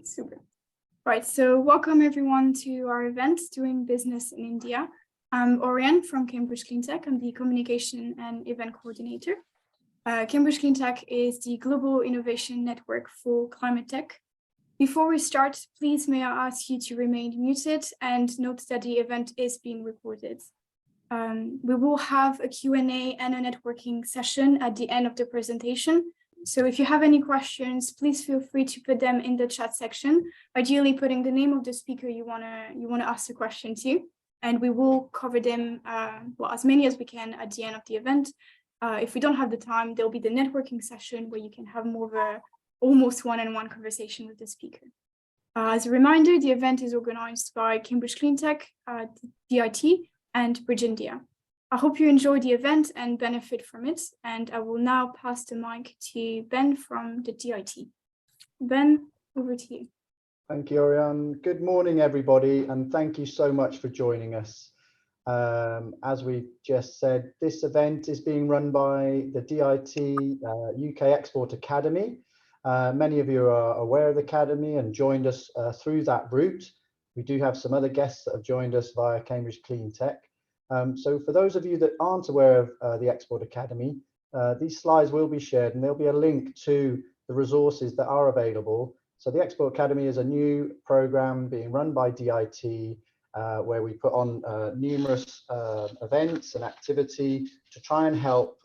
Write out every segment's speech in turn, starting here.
Super. Right, so welcome everyone to our event, Doing Business in India. I'm Oriane from Cambridge Cleantech. I'm the Communication and Event Coordinator. Cambridge Cleantech is the global innovation network for climate tech. Before we start, please may I ask you to remain muted and note that the event is being recorded. We will have a Q&A and a networking session at the end of the presentation. So if you have any questions, please feel free to put them in the chat section, ideally putting the name of the speaker you wanna ask the question to, and we will cover them, as many as we can at the end of the event. If we don't have the time, there'll be the networking session where you can have more of a almost one-on-one conversation with the speaker. As a reminder, the event is organized by Cambridge Cleantech, DIT, and Bridge India. I hope you enjoy the event and benefit from it, and I will now pass the mic to Ben from the DIT. Ben, over to you. Thank you, Oriane. Good morning, everybody, and thank you so much for joining us. As we just said, this event is being run by the DIT UK Export Academy. Many of you are aware of the Academy and joined us through that route. We do have some other guests that have joined us via Cambridge Cleantech. So for those of you that aren't aware of the Export Academy, these slides will be shared and there'll be a link to the resources that are available. So the Export Academy is a new program being run by DIT where we put on numerous events and activity to try and help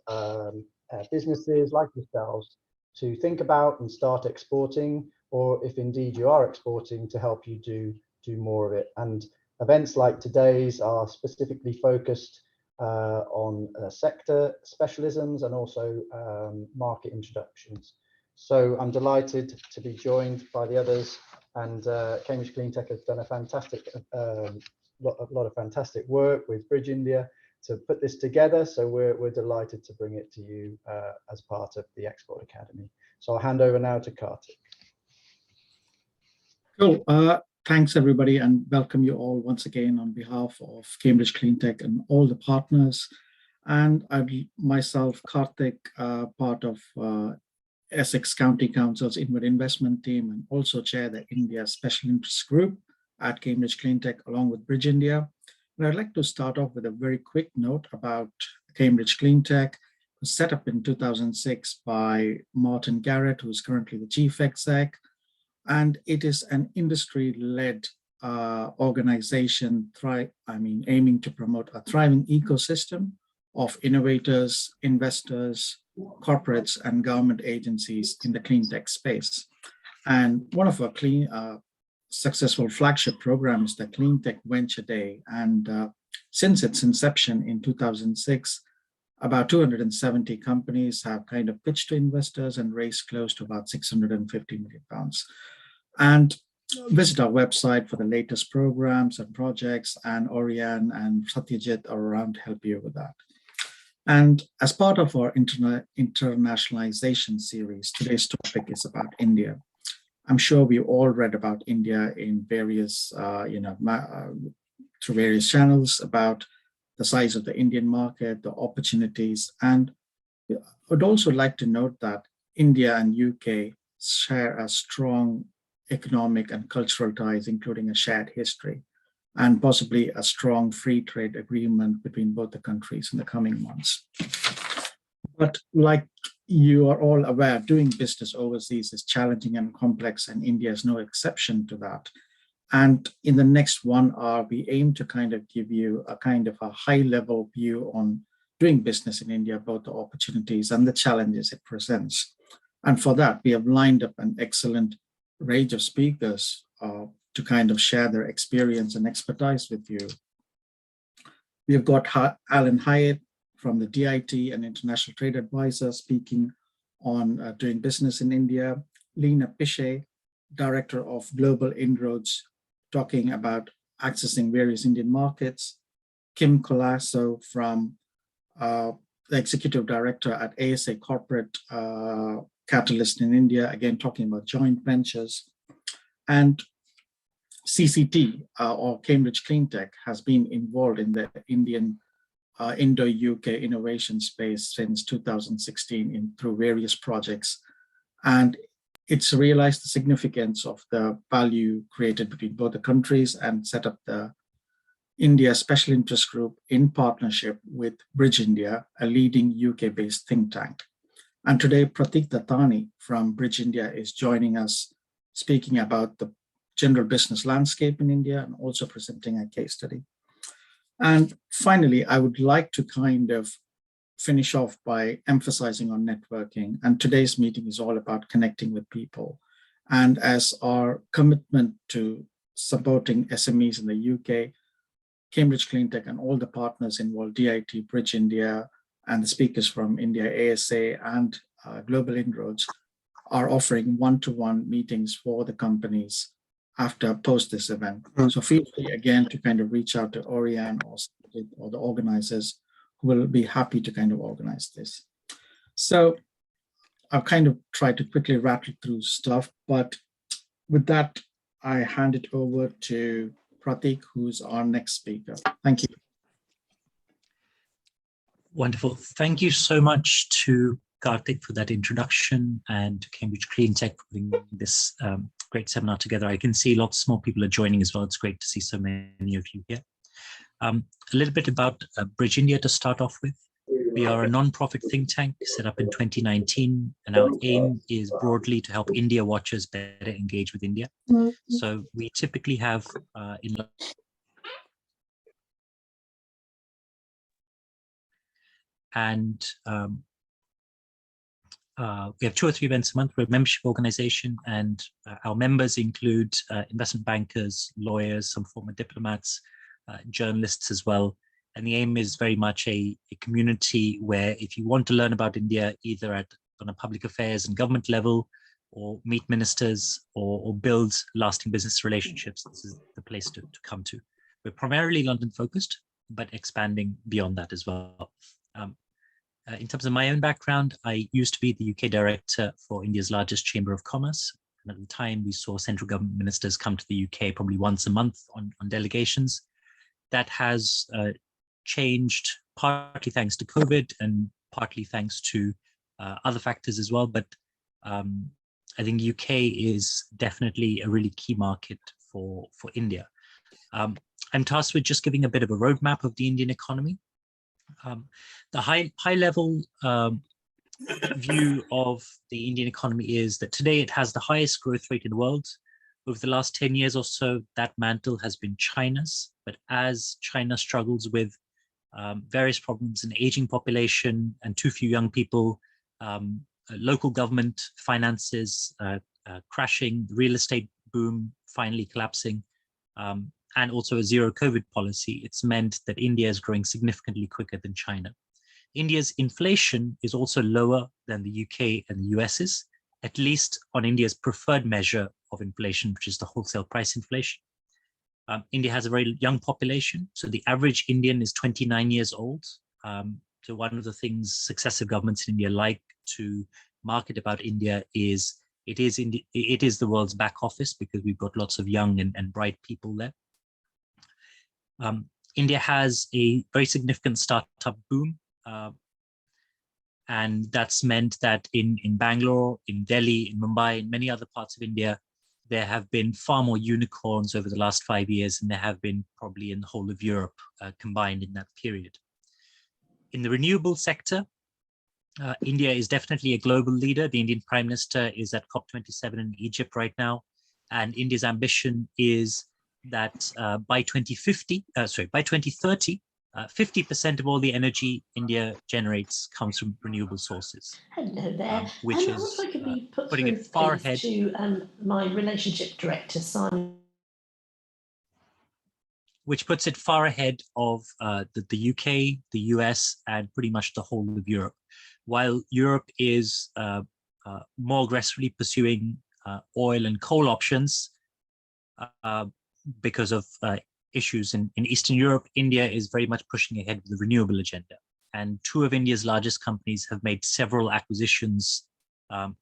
businesses like yourselves to think about and start exporting, or if indeed you are exporting, to help you do more of it. And events like today's are specifically focused on sector specialisms and also market introductions. So I'm delighted to be joined by the others, and Cambridge Cleantech has done a fantastic, lot of fantastic work with Bridge India to put this together. So we're delighted to bring it to you as part of the Export Academy. So I'll hand over now to Karthik. Cool. Thanks, everybody, and welcome you all once again on behalf of Cambridge Cleantech and all the partners. And I myself, Karthik, part of Essex County Council's Inward Investment Team, and also chair the India Special Interest Group at Cambridge Cleantech along with Bridge India. And I'd like to start off with a very quick note about Cambridge Cleantech. It was set up in 2006 by Martin Garrett, who is currently the chief exec. And it is an industry-led organization aiming to promote a thriving ecosystem of innovators, investors, corporates, and government agencies in the clean tech space. And one of our successful flagship programs is the Clean Tech Venture Day. And since its inception in 2006, about 270 companies have kind of pitched to investors and raised close to about £650 million. And visit our website for the latest programs and projects, and Oriane and Satyajit are around to help you with that. And as part of our internationalization series, today's topic is about India. I'm sure we all read about India in various, through various channels about the size of the Indian market, the opportunities. And I'd also like to note that India and UK share a strong economic and cultural ties, including a shared history, and possibly a strong free trade agreement between both the countries in the coming months. But like you are all aware, doing business overseas is challenging and complex, and India is no exception to that. And in the next 1 hour, we aim to kind of give you a kind of a high-level view on doing business in India, both the opportunities and the challenges it presents. And for that, we have lined up an excellent range of speakers to kind of share their experience and expertise with you. We have got Alan Highet from the DIT and International Trade Advisor speaking on doing business in India. Leena, Pishe, Director of Global Inroads, talking about accessing various Indian markets. Kim Collaço from the Executive Director at ASA Corporate Catalyst in India, again talking about joint ventures. And CCT, or Cambridge Cleantech, has been involved in the Indian Indo-UK innovation space since 2016 through various projects. And it's realized the significance of the value created between both the countries and set up the India Special Interest Group in partnership with Bridge India, a leading UK-based think tank. And today, Pratik Dattani from Bridge India is joining us, speaking about the general business landscape in India and also presenting a case study. And finally, I would like to kind of finish off by emphasizing on networking. And today's meeting is all about connecting with people. And as our commitment to supporting SMEs in the UK, Cambridge Cleantech and all the partners involved, DIT, Bridge India, and the speakers from India, ASA, and Global Inroads, are offering one-to-one meetings for the companies after post this event. So feel free again to kind of reach out to Orion or the organizers, who will be happy to kind of organize this. So I'll kind of try to quickly rattle through stuff, but with that, I hand it over to Pratik, who's our next speaker. Thank you. Wonderful. Thank you so much to Karthik for that introduction, and to Cambridge Cleantech for putting this great seminar together. I can see lots more people are joining as well. It's great to see so many of you here. A little bit about Bridge India to start off with. We are a non-profit think tank set up in 2019, and our aim is broadly to help India watchers better engage with India. So we typically have we have 2 or 3 events a month. We're a membership organization, and our members include investment bankers, lawyers, some former diplomats, journalists as well. And the aim is very much a community where if you want to learn about India, either on a public affairs and government level, or meet ministers, or build lasting business relationships, this is the place to come to. We're primarily London focused, but expanding beyond that as well. In terms of my own background, I used to be the UK director for India's largest chamber of commerce. And at the time, we saw central government ministers come to the UK probably once a month on delegations. That has changed partly thanks to COVID and partly thanks to other factors as well. But I think UK is definitely a really key market for India. I'm tasked with just giving a bit of a roadmap of the Indian economy. The high level view of the Indian economy is that today it has the highest growth rate in the world. Over the last 10 years or so, that mantle has been China's. But as China struggles with various problems, an aging population and too few young people, local government finances crashing, real estate boom finally collapsing, and also a zero COVID policy, it's meant that India is growing significantly quicker than China. India's inflation is also lower than the UK and the US's, at least on India's preferred measure of inflation, which is the wholesale price inflation. India has a very young population, so the average Indian is 29 years old. So one of the things successive governments in India like to market about India is it is the world's back office, because we've got lots of young and bright people there. India has a very significant startup boom, and that's meant that in Bangalore, in Delhi, in Mumbai, in many other parts of India, there have been far more unicorns over the last 5 years than there have been probably in the whole of Europe combined in that period. In the renewable sector, India is definitely a global leader. The Indian Prime Minister is at COP27 in Egypt right now, and India's ambition is that by 2030, 50% of all the energy India generates comes from renewable sources. Hello there. Which is also I could be put putting through, it far please, ahead to my relationship director, Simon. Which puts it far ahead of the UK, the US, and pretty much the whole of Europe. While Europe is more aggressively pursuing oil and coal options because of issues in Eastern Europe, India is very much pushing ahead with the renewable agenda. And 2 of India's largest companies have made several acquisitions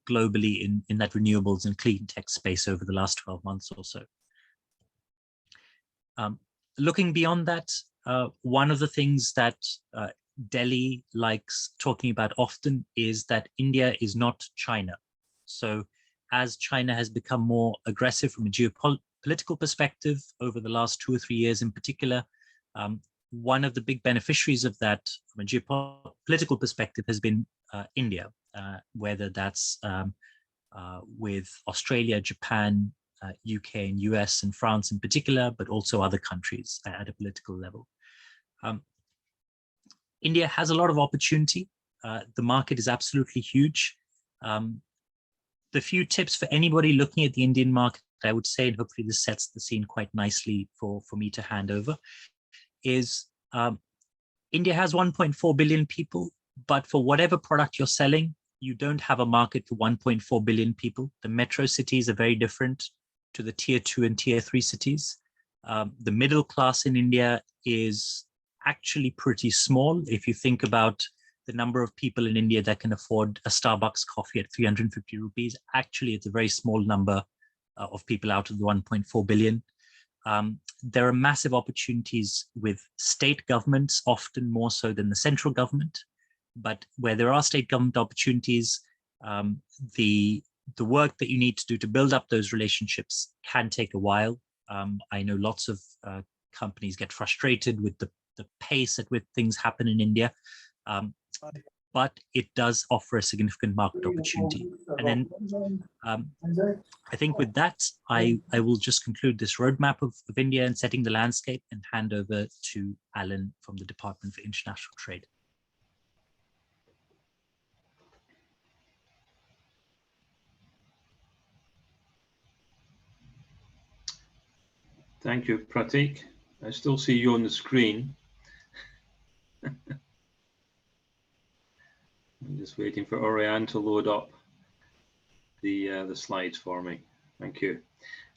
globally in that renewables and clean tech space over the last 12 months or so. Looking beyond that, one of the things that Delhi likes talking about often is that India is not China. So as China has become more aggressive from a geopolitical perspective over the last 2 or 3 years in particular, one of the big beneficiaries of that from a geopolitical perspective has been India, whether that's with Australia, Japan, UK and US and France in particular, but also other countries at a political level. India has a lot of opportunity. The market is absolutely huge. The few tips for anybody looking at the Indian market, I would say, and hopefully this sets the scene quite nicely for me to hand over, is India has 1.4 billion people, but for whatever product you're selling, you don't have a market for 1.4 billion people. The metro cities are very different to the tier 2 and tier 3 cities. The middle class in India is actually pretty small. If you think about the number of people in India that can afford a Starbucks coffee at 350 rupees, actually it's a very small number of people out of the 1.4 billion. There are massive opportunities with state governments, often more so than the central government. But where there are state government opportunities, the work that you need to do to build up those relationships can take a while. I know lots of companies get frustrated with the pace at which things happen in India, but it does offer a significant market opportunity. And then I think with that, I will just conclude this roadmap of India and setting the landscape and hand over to Alan from the Department for International Trade. Thank you, Pratik. I still see you on the screen. I'm just waiting for Oriane to load up the slides for me. Thank you.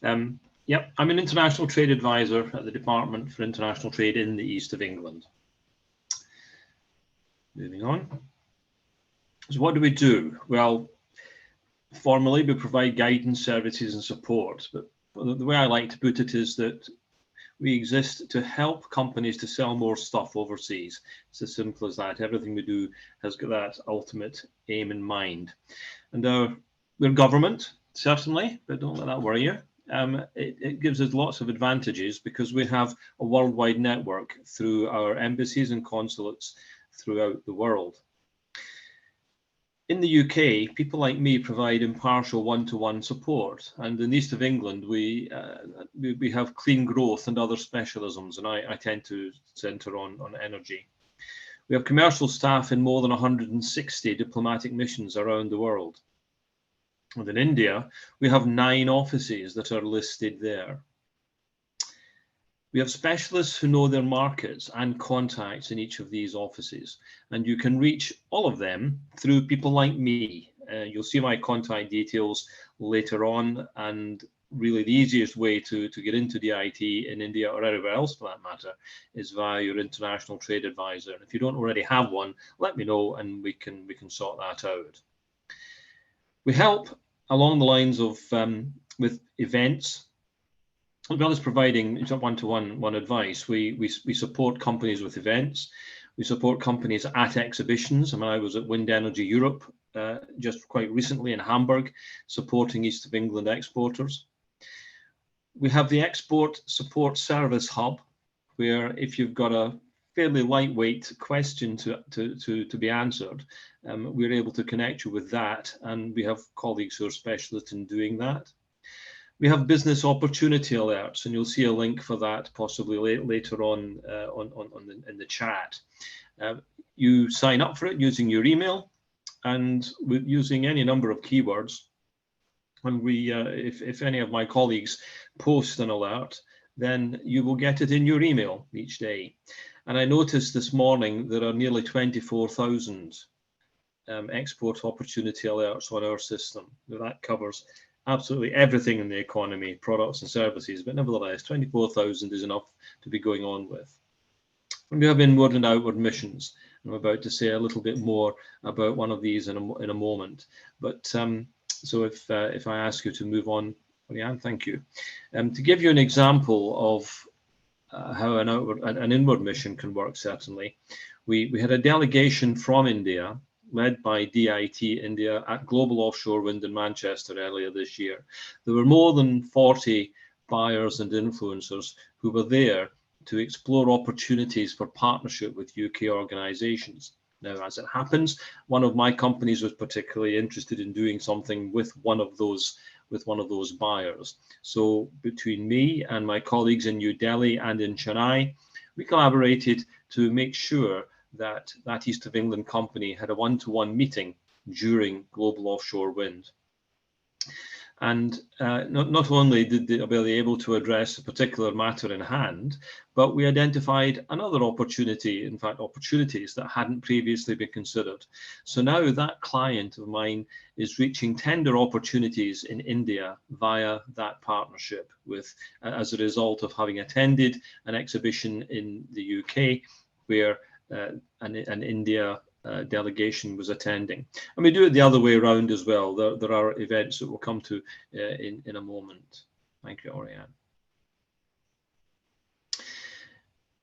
Yep, I'm an international trade advisor at the Department for International Trade in the East of England. Moving on. So what do we do? Well, formally, we provide guidance, services and support, but the way I like to put it is that we exist to help companies to sell more stuff overseas. It's as simple as that. Everything we do has got that ultimate aim in mind. And we're government, certainly, but don't let that worry you. It gives us lots of advantages because we have a worldwide network through our embassies and consulates throughout the world. In the UK, people like me provide impartial one-to-one support, and in the East of England, we have clean growth and other specialisms, and I tend to centre on energy. We have commercial staff in more than 160 diplomatic missions around the world. And in India, we have 9 offices that are listed there. We have specialists who know their markets and contacts in each of these offices, and you can reach all of them through people like me. You'll see my contact details later on, and really the easiest way to get into DIT in India or anywhere else for that matter is via your international trade advisor. And if you don't already have one, let me know and we can sort that out. We help along the lines of with events. As well as providing one-to-one advice, we support companies with events. We support companies at exhibitions. I mean, I was at Wind Energy Europe just quite recently in Hamburg, supporting East of England exporters. We have the Export Support Service Hub, where if you've got a fairly lightweight question to be answered, we're able to connect you with that, and we have colleagues who are specialists in doing that. We have business opportunity alerts, and you'll see a link for that possibly later on in the chat. You sign up for it using your email and using any number of keywords. And if any of my colleagues post an alert, then you will get it in your email each day. And I noticed this morning there are nearly 24,000 export opportunity alerts on our system. That covers absolutely everything in the economy, products and services, but nevertheless, 24,000 is enough to be going on with. And we have inward and outward missions. I'm about to say a little bit more about one of these in a moment. But so if I ask you to move on, Oriane, thank you. To give you an example of how an inward mission can work, certainly, we had a delegation from India led by DIT India at Global Offshore Wind in Manchester earlier this year. There were more than 40 buyers and influencers who were there to explore opportunities for partnership with UK organisations. Now, as it happens, one of my companies was particularly interested in doing something with one of those buyers. So between me and my colleagues in New Delhi and in Chennai, we collaborated to make sure that that East of England company had a one-to-one meeting during Global Offshore Wind. And not only did they be able to address a particular matter in hand, but we identified another opportunity, in fact, opportunities that hadn't previously been considered. So now that client of mine is reaching tender opportunities in India via that partnership with, as a result of having attended an exhibition in the UK where an India delegation was attending. And we do it the other way around as well. There are events that we'll come to in a moment. Thank you, Oriane.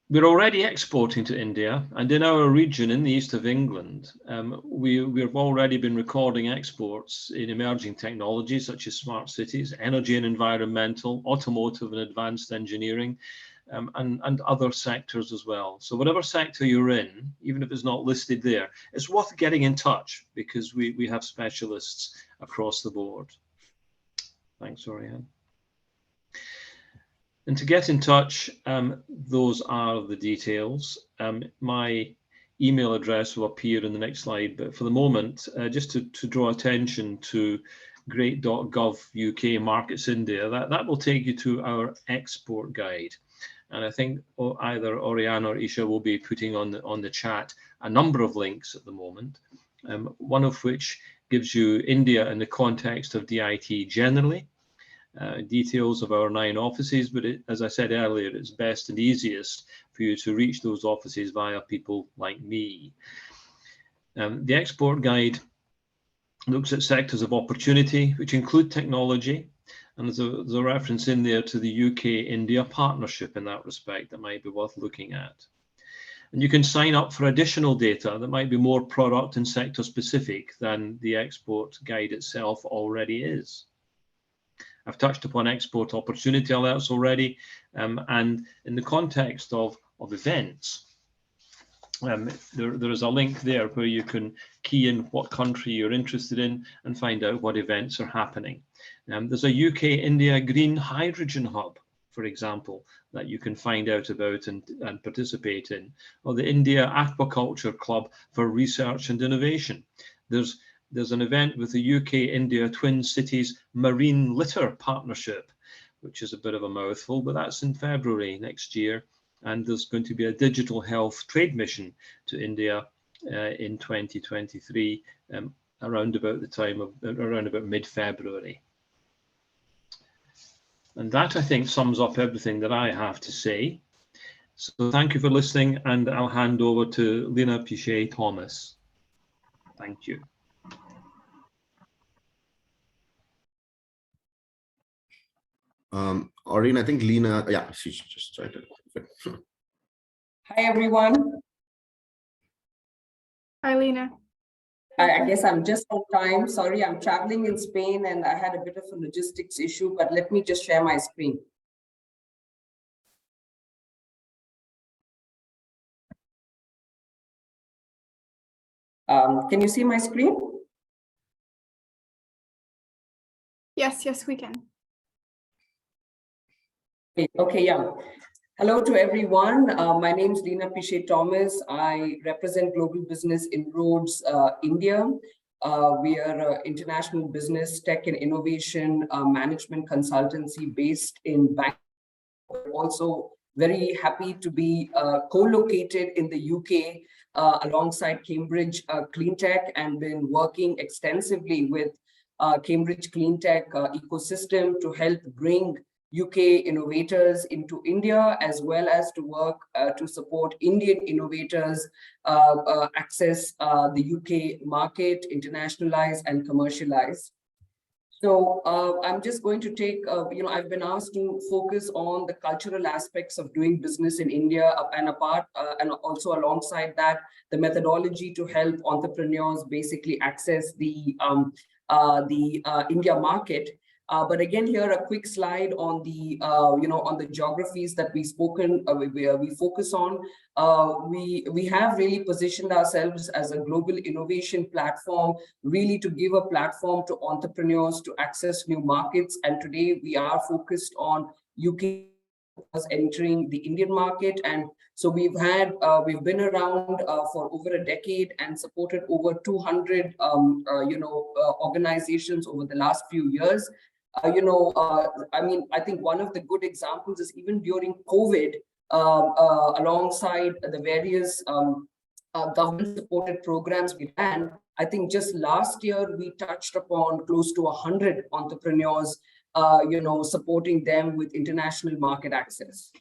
We're already exporting to India, and in our region in the east of England, we've already been recording exports in emerging technologies such as smart cities, energy and environmental, automotive and advanced engineering, and other sectors as well. So whatever sector you're in, even if it's not listed there, it's worth getting in touch because we have specialists across the board. Thanks, Oriane. And to get in touch, those are the details. My email address will appear in the next slide, but for the moment, just to draw attention to great.gov UK Markets India, that will take you to our export guide. And I think either Oriane or Isha will be putting on the chat a number of links at the moment, one of which gives you India in the context of DIT generally, details of our 9 offices, but as I said earlier, it's best and easiest for you to reach those offices via people like me. The export guide looks at sectors of opportunity, which include technology, and there's a reference in there to the UK-India partnership in that respect that might be worth looking at. And you can sign up for additional data that might be more product and sector specific than the export guide itself already is. I've touched upon export opportunity alerts already, and in the context of events, there is a link there where you can key in what country you're interested in and find out what events are happening. There's a UK-India Green Hydrogen Hub, for example, that you can find out about and participate in, or the India Aquaculture Club for Research and Innovation. There's an event with the UK-India Twin Cities Marine Litter Partnership, which is a bit of a mouthful, but that's in February next year. And there's going to be a digital health trade mission to India in 2023, around about mid-February. And that, I think, sums up everything that I have to say. So thank you for listening, and I'll hand over to Leena Pishe Thomas. Thank you. Oriane, I think Leena, yeah, she's just tried to. Hi, everyone. Hi, Leena. I guess I'm just on time. Sorry, I'm traveling in Spain and I had a bit of a logistics issue, but let me just share my screen. Can you see my screen? Yes, we can. Okay, yeah. Hello to everyone. My name is Leena Pishe Thomas. I represent Global Business Inroads India. We are an international business, tech and innovation management consultancy based in Bangalore. Also very happy to be co-located in the UK alongside Cambridge Cleantech, and been working extensively with Cambridge Cleantech ecosystem to help bring UK innovators into India, as well as to work to support Indian innovators access the UK market, internationalize and commercialize. So I'm just going to take, I've been asked to focus on the cultural aspects of doing business in India and and also alongside that, the methodology to help entrepreneurs basically access the India market. But again, here a quick slide on the on the geographies that we focus on. We have really positioned ourselves as a global innovation platform, really to give a platform to entrepreneurs to access new markets. And today we are focused on UK entering the Indian market. And so we've been around for over a decade and supported over 200 organizations over the last few years. I think one of the good examples is even during COVID, alongside the various government-supported programs we ran. I think just last year we touched upon close to 100 entrepreneurs, supporting them with international market access.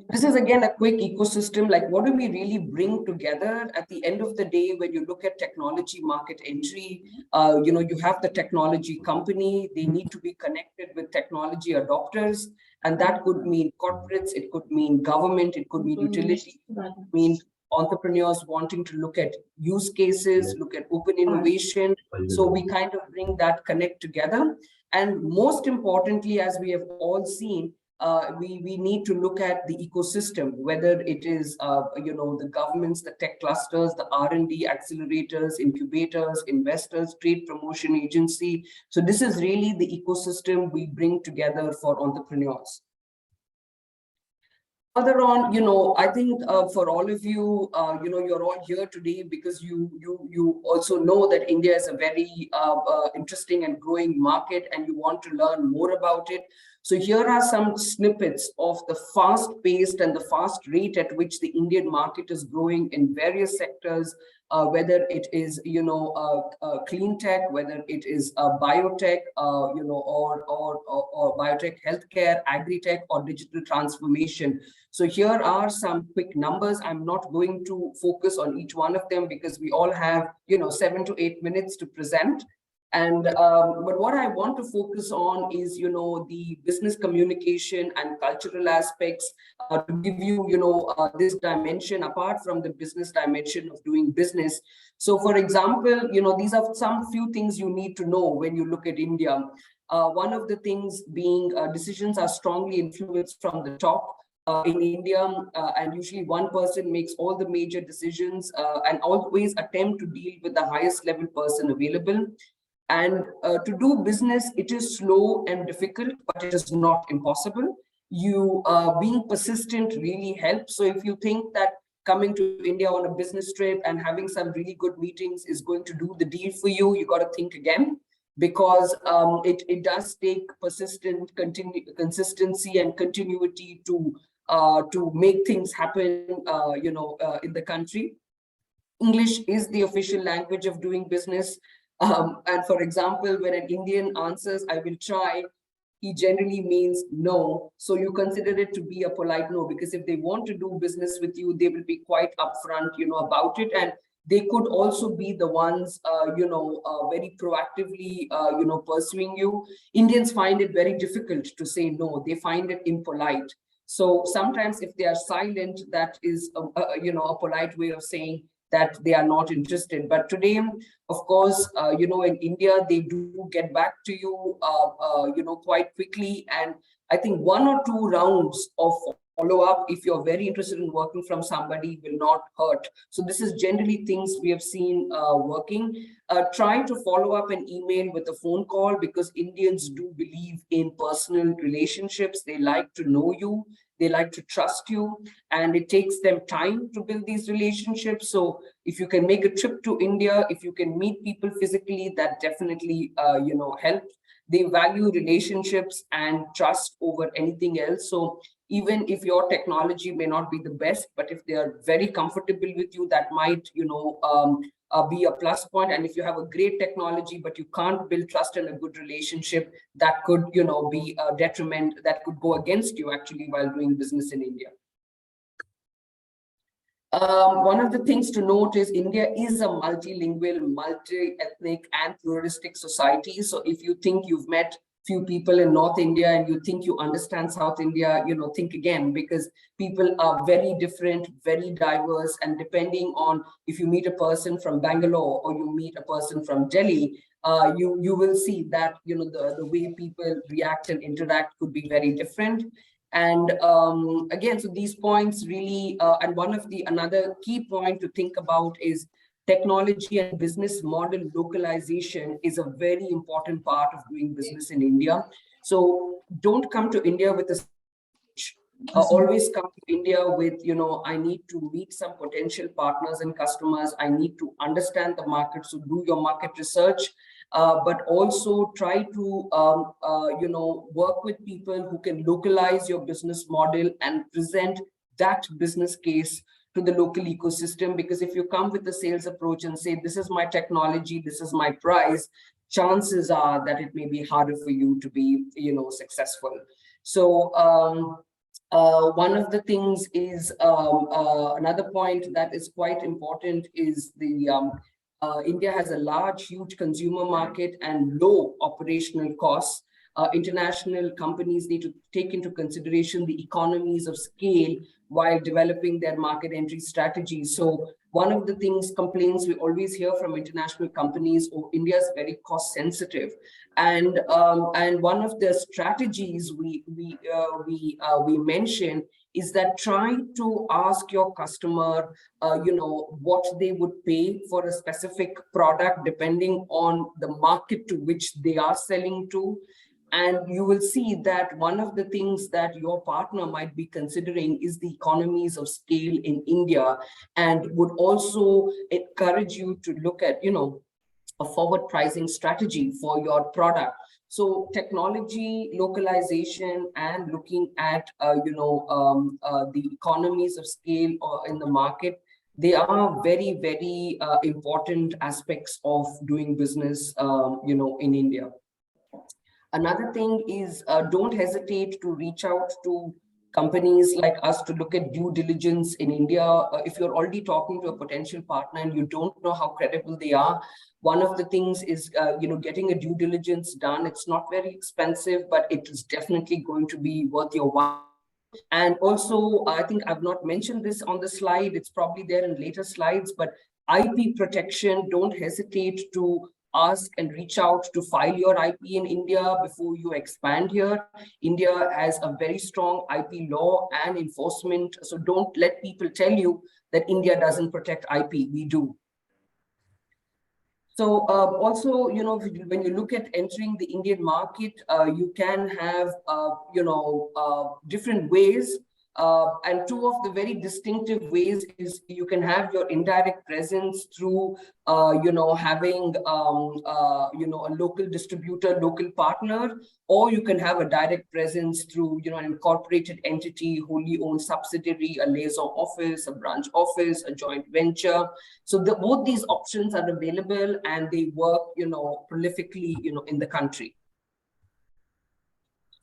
This is again a quick ecosystem, like what do we really bring together at the end of the day when you look at technology market entry. You have the technology company, they need to be connected with technology adopters, and that could mean corporates, it could mean government, it could mean utility, it could mean entrepreneurs wanting to look at use cases, look at open innovation. So we kind of bring that connect together. And most importantly, as we have all seen, we need to look at the ecosystem, whether it is the governments, the tech clusters, the R&D accelerators, incubators, investors, trade promotion agency. So this is really the ecosystem we bring together for entrepreneurs. Further on, I think for all of you, you're all here today because you also know that India is a very interesting and growing market, and you want to learn more about it. So here are some snippets of the fast-paced and the fast rate at which the Indian market is growing in various sectors, whether it is clean tech, whether it is biotech, or biotech, healthcare, agri-tech, or digital transformation. So here are some quick numbers. I'm not going to focus on each one of them because we all have 7 to 8 minutes to present. And but what I want to focus on is the business communication and cultural aspects to give you this dimension apart from the business dimension of doing business. So for example, these are some few things you need to know when you look at India. One of the things being decisions are strongly influenced from the top. In India, and usually one person makes all the major decisions and always attempt to deal with the highest level person available. And to do business, it is slow and difficult, but it is not impossible. You being persistent really helps. So if you think that coming to India on a business trip and having some really good meetings is going to do the deal for you, you got to think again, because it does take consistency and continuity to make things happen, in the country. English is the official language of doing business. And for example, when an Indian answers, I will try, he generally means no. So you consider it to be a polite no, because if they want to do business with you, they will be quite upfront, about it. And they could also be the ones, very proactively, pursuing you. Indians find it very difficult to say no. They find it impolite. So sometimes if they are silent, that is, a polite way of saying that they are not interested. But today, of course, in India, they do get back to you, quite quickly. And I think 1 or 2 rounds of follow-up, if you're very interested in working from somebody, will not hurt. So this is generally things we have seen working. Try to follow up an email with a phone call, because Indians do believe in personal relationships. They like to know you. They like to trust you, and it takes them time to build these relationships. So if you can make a trip to India, if you can meet people physically, that definitely, helps. They value relationships and trust over anything else. So even if your technology may not be the best, but if they are very comfortable with you, that might, be a plus point. And if you have a great technology, but you can't build trust and a good relationship, that could, be a detriment that could go against you actually while doing business in India. One of the things to note is India is a multilingual, multi-ethnic and pluralistic society. So if you think you've met few people in North India and you think you understand South India, think again, because people are very different, very diverse, and depending on if you meet a person from Bangalore or you meet a person from Delhi, you will see that the way people react and interact could be very different. And again, so these points really, and another key point to think about is technology and business model localization is a very important part of doing business in India. So don't come to India with a always come to India with, I need to meet some potential partners and customers. I need to understand the market. So do your market research, but also try to, work with people who can localize your business model and present that business case to the local ecosystem. Because if you come with the sales approach and say, this is my technology, this is my price, chances are that it may be harder for you to be, successful. So one of the things is another point that is quite important is the India has a huge consumer market and low operational costs. International companies need to take into consideration the economies of scale while developing their market entry strategies. So one of the complaints we always hear from international companies, India is very cost sensitive. And one of the strategies we mention is that try to ask your customer, what they would pay for a specific product depending on the market to which they are selling to. And you will see that one of the things that your partner might be considering is the economies of scale in India, and would also encourage you to look at, a forward pricing strategy for your product. So technology, localization, and looking at, the economies of scale in the market, they are very, very important aspects of doing business, in India. Another thing is don't hesitate to reach out to companies like us to look at due diligence in India. If you're already talking to a potential partner and you don't know how credible they are, one of the things is, getting a due diligence done. It's not very expensive, but it is definitely going to be worth your while. And also, I think I've not mentioned this on the slide. It's probably there in later slides, but IP protection, don't hesitate to ask and reach out to file your IP in India before you expand here. India has a very strong IP law and enforcement. So don't let people tell you that India doesn't protect IP. We do. So also, when you look at entering the Indian market, you can have, different ways. And two of the very distinctive ways is you can have your indirect presence through, having, a local distributor, local partner, or you can have a direct presence through, an incorporated entity, wholly owned subsidiary, a liaison office, a branch office, a joint venture. So both these options are available and they work, prolifically, in the country.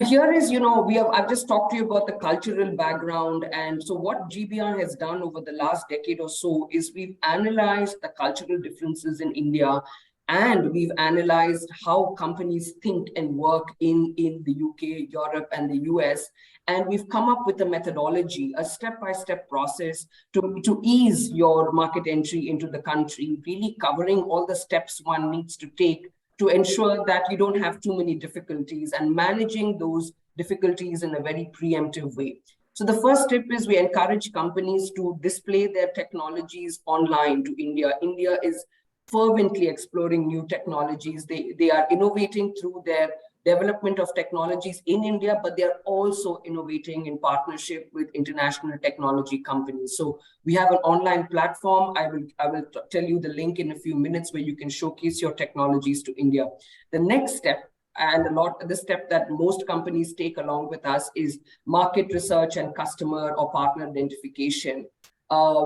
Here is, I've just talked to you about the cultural background. And so what GBR has done over the last decade or so is we've analyzed the cultural differences in India, and we've analyzed how companies think and work in the UK, Europe, and the US. And we've come up with a methodology, a step-by-step process to ease your market entry into the country, really covering all the steps one needs to take to ensure that you don't have too many difficulties, and managing those difficulties in a very preemptive way. So the first step is we encourage companies to display their technologies online to India. India is fervently exploring new technologies. They are innovating through their development of technologies in India, but they are also innovating in partnership with international technology companies. So we have an online platform. I will tell you the link in a few minutes where you can showcase your technologies to India. The next step, and the step that most companies take along with us, is market research and customer or partner identification.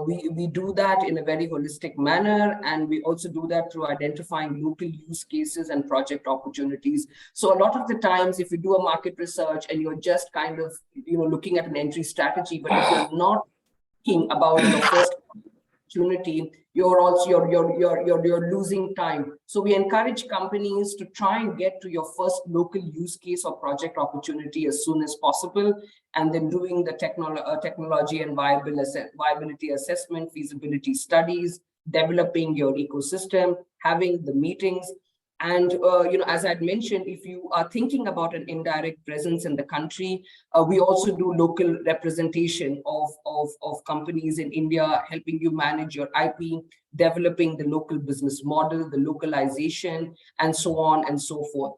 We do that in a very holistic manner, and we also do that through identifying local use cases and project opportunities. So a lot of the times, if you do a market research and you're just kind of looking at an entry strategy, but if you're not thinking about your first opportunity, you're losing time. So we encourage companies to try and get to your first local use case or project opportunity as soon as possible, and then doing the technology and viability assessment, feasibility studies, developing your ecosystem, having the meetings. And as I'd mentioned, if you are thinking about an indirect presence in the country, we also do local representation of companies in India, helping you manage your IP, developing the local business model, the localization, and so on and so forth.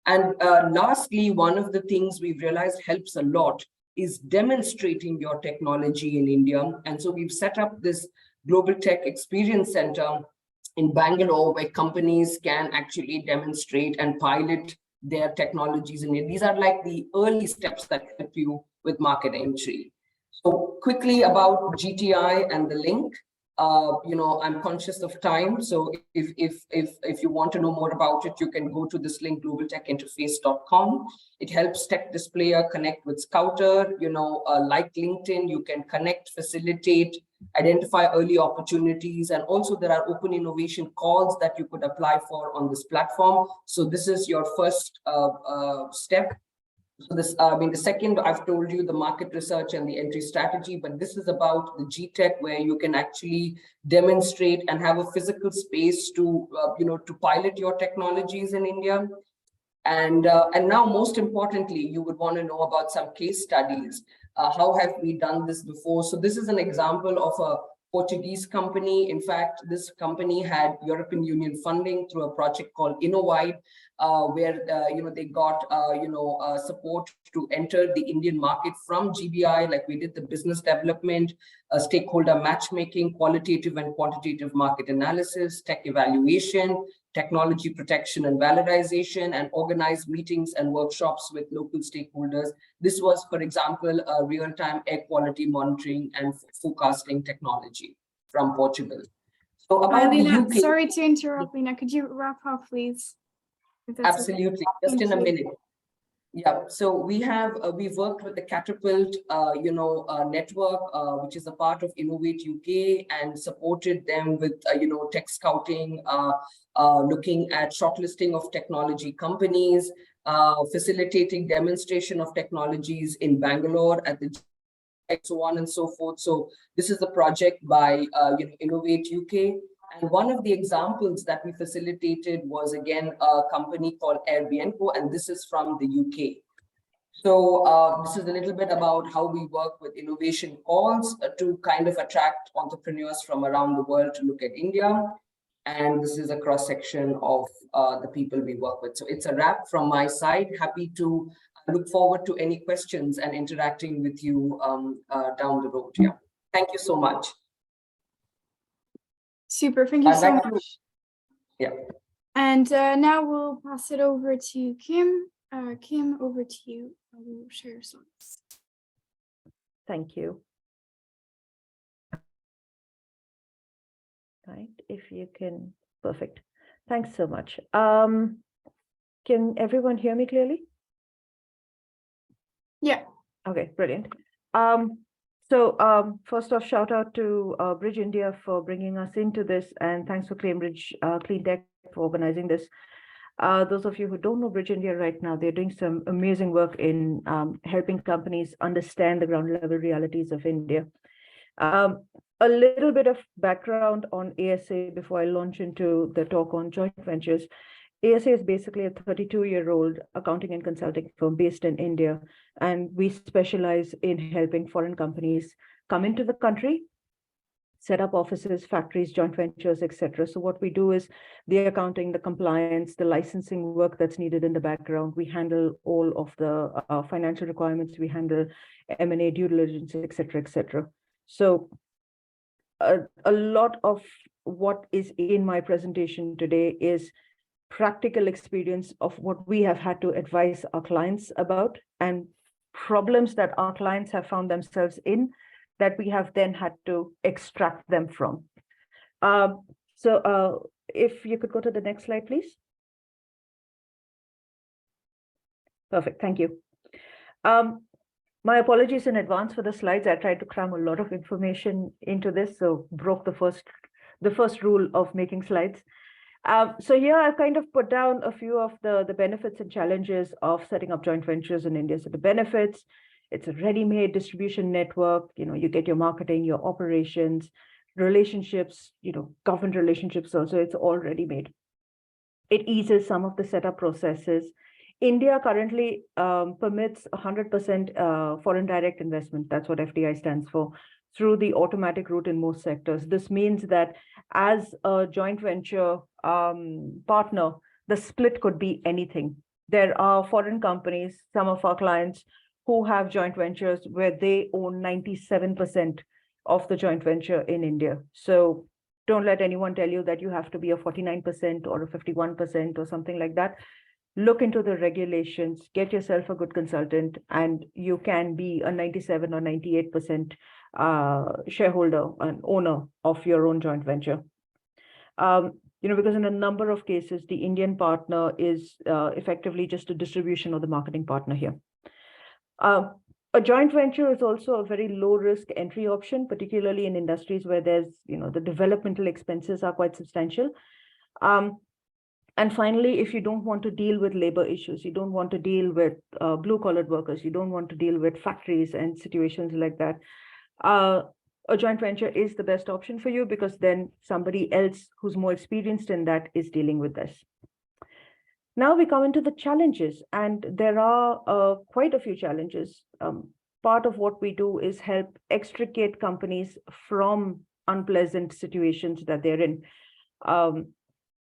And lastly, one of the things we've realized helps a lot is demonstrating your technology in India. And so we've set up this Global Tech Experience Center in Bangalore, where companies can actually demonstrate and pilot their technologies in India. These are like the early steps that help you with market entry. So quickly about GTI and the link. I'm conscious of time, so if you want to know more about it, you can go to this link, globaltechinterface.com. It helps Tech Displayer connect with Scouter. Like LinkedIn, you can connect, facilitate, identify early opportunities, and also there are open innovation calls that you could apply for on this platform. So this is your first step. So this, the second, I've told you the market research and the entry strategy, but this is about the GTech, where you can actually demonstrate and have a physical space to, to pilot your technologies in India. And now, most importantly, you would want to know about some case studies. How have we done this before? So this is an example of a Portuguese company. In fact, this company had European Union funding through a project called Inroads, where they got support to enter the Indian market from GBI. Like we did the business development, stakeholder matchmaking, qualitative and quantitative market analysis, tech evaluation, technology protection and valorization, and organized meetings and workshops with local stakeholders. This was, for example, a real-time air quality monitoring and forecasting technology from Portugal. So about Leena, the UK, sorry to interrupt, Leena. Could you wrap up, please? Absolutely, okay. just in a you. minute. Yeah, so we've worked with the Catapult, network, which is a part of Innovate UK, and supported them with, tech scouting, looking at shortlisting of technology companies, facilitating demonstration of technologies in Bangalore at the so on and so forth. So this is a project by Innovate UK. And one of the examples that we facilitated was, again, a company called Airbnb, and this is from the UK. So this is a little bit about how we work with innovation calls to kind of attract entrepreneurs from around the world to look at India. And this is a cross-section of the people we work with. So it's a wrap from my side. Happy to look forward to any questions and interacting with you down the road. Yeah. Thank you so much. Super, thank you so much. Yeah. And now we'll pass it over to Kim. Kim, over to you. I will share your slides. Thank you. Right, if you can, perfect. Thanks so much. Can everyone hear me clearly? Yeah. Okay, brilliant. First off, shout out to Bridge India for bringing us into this, and thanks for Cambridge Clean Tech for organizing this. Those of you who don't know Bridge India right now, they're doing some amazing work in helping companies understand the ground level realities of India. A little bit of background on ASA before I launch into the talk on joint ventures. ASA is basically a 32-year-old accounting and consulting firm based in India, and we specialize in helping foreign companies come into the country, set up offices, factories, joint ventures, etc. So what we do is the accounting, the compliance, the licensing work that's needed in the background. We handle all of the financial requirements. We handle M&A, due diligence, etc., etc. So a lot of what is in my presentation today is practical experience of what we have had to advise our clients about, and problems that our clients have found themselves in that we have then had to extract them from. If you could go to the next slide, please. Perfect, thank you. My apologies in advance for the slides. I tried to cram a lot of information into this, so broke the first rule of making slides. So here I've kind of put down a few of the benefits and challenges of setting up joint ventures in India. So the benefits, it's a ready-made distribution network. You get your marketing, your operations, relationships, government relationships also, it's all ready-made. It eases some of the setup processes. India currently permits 100% foreign direct investment. That's what FDI stands for, through the automatic route in most sectors. This means that as a joint venture partner, the split could be anything. There are foreign companies, some of our clients, who have joint ventures where they own 97% of the joint venture in India. So don't let anyone tell you that you have to be a 49% or a 51% or something like that. Look into the regulations, get yourself a good consultant, and you can be a 97 or 98% shareholder and owner of your own joint venture. Because in a number of cases, the Indian partner is effectively just a distribution or the marketing partner here. A joint venture is also a very low risk entry option, particularly in industries where there's, the developmental expenses are quite substantial. And finally, if you don't want to deal with labor issues, you don't want to deal with blue collared workers, you don't want to deal with factories and situations like that, a joint venture is the best option for you, because then somebody else who's more experienced in that is dealing with this. Now we come into the challenges, and there are quite a few challenges. Part of what we do is help extricate companies from unpleasant situations that they're in.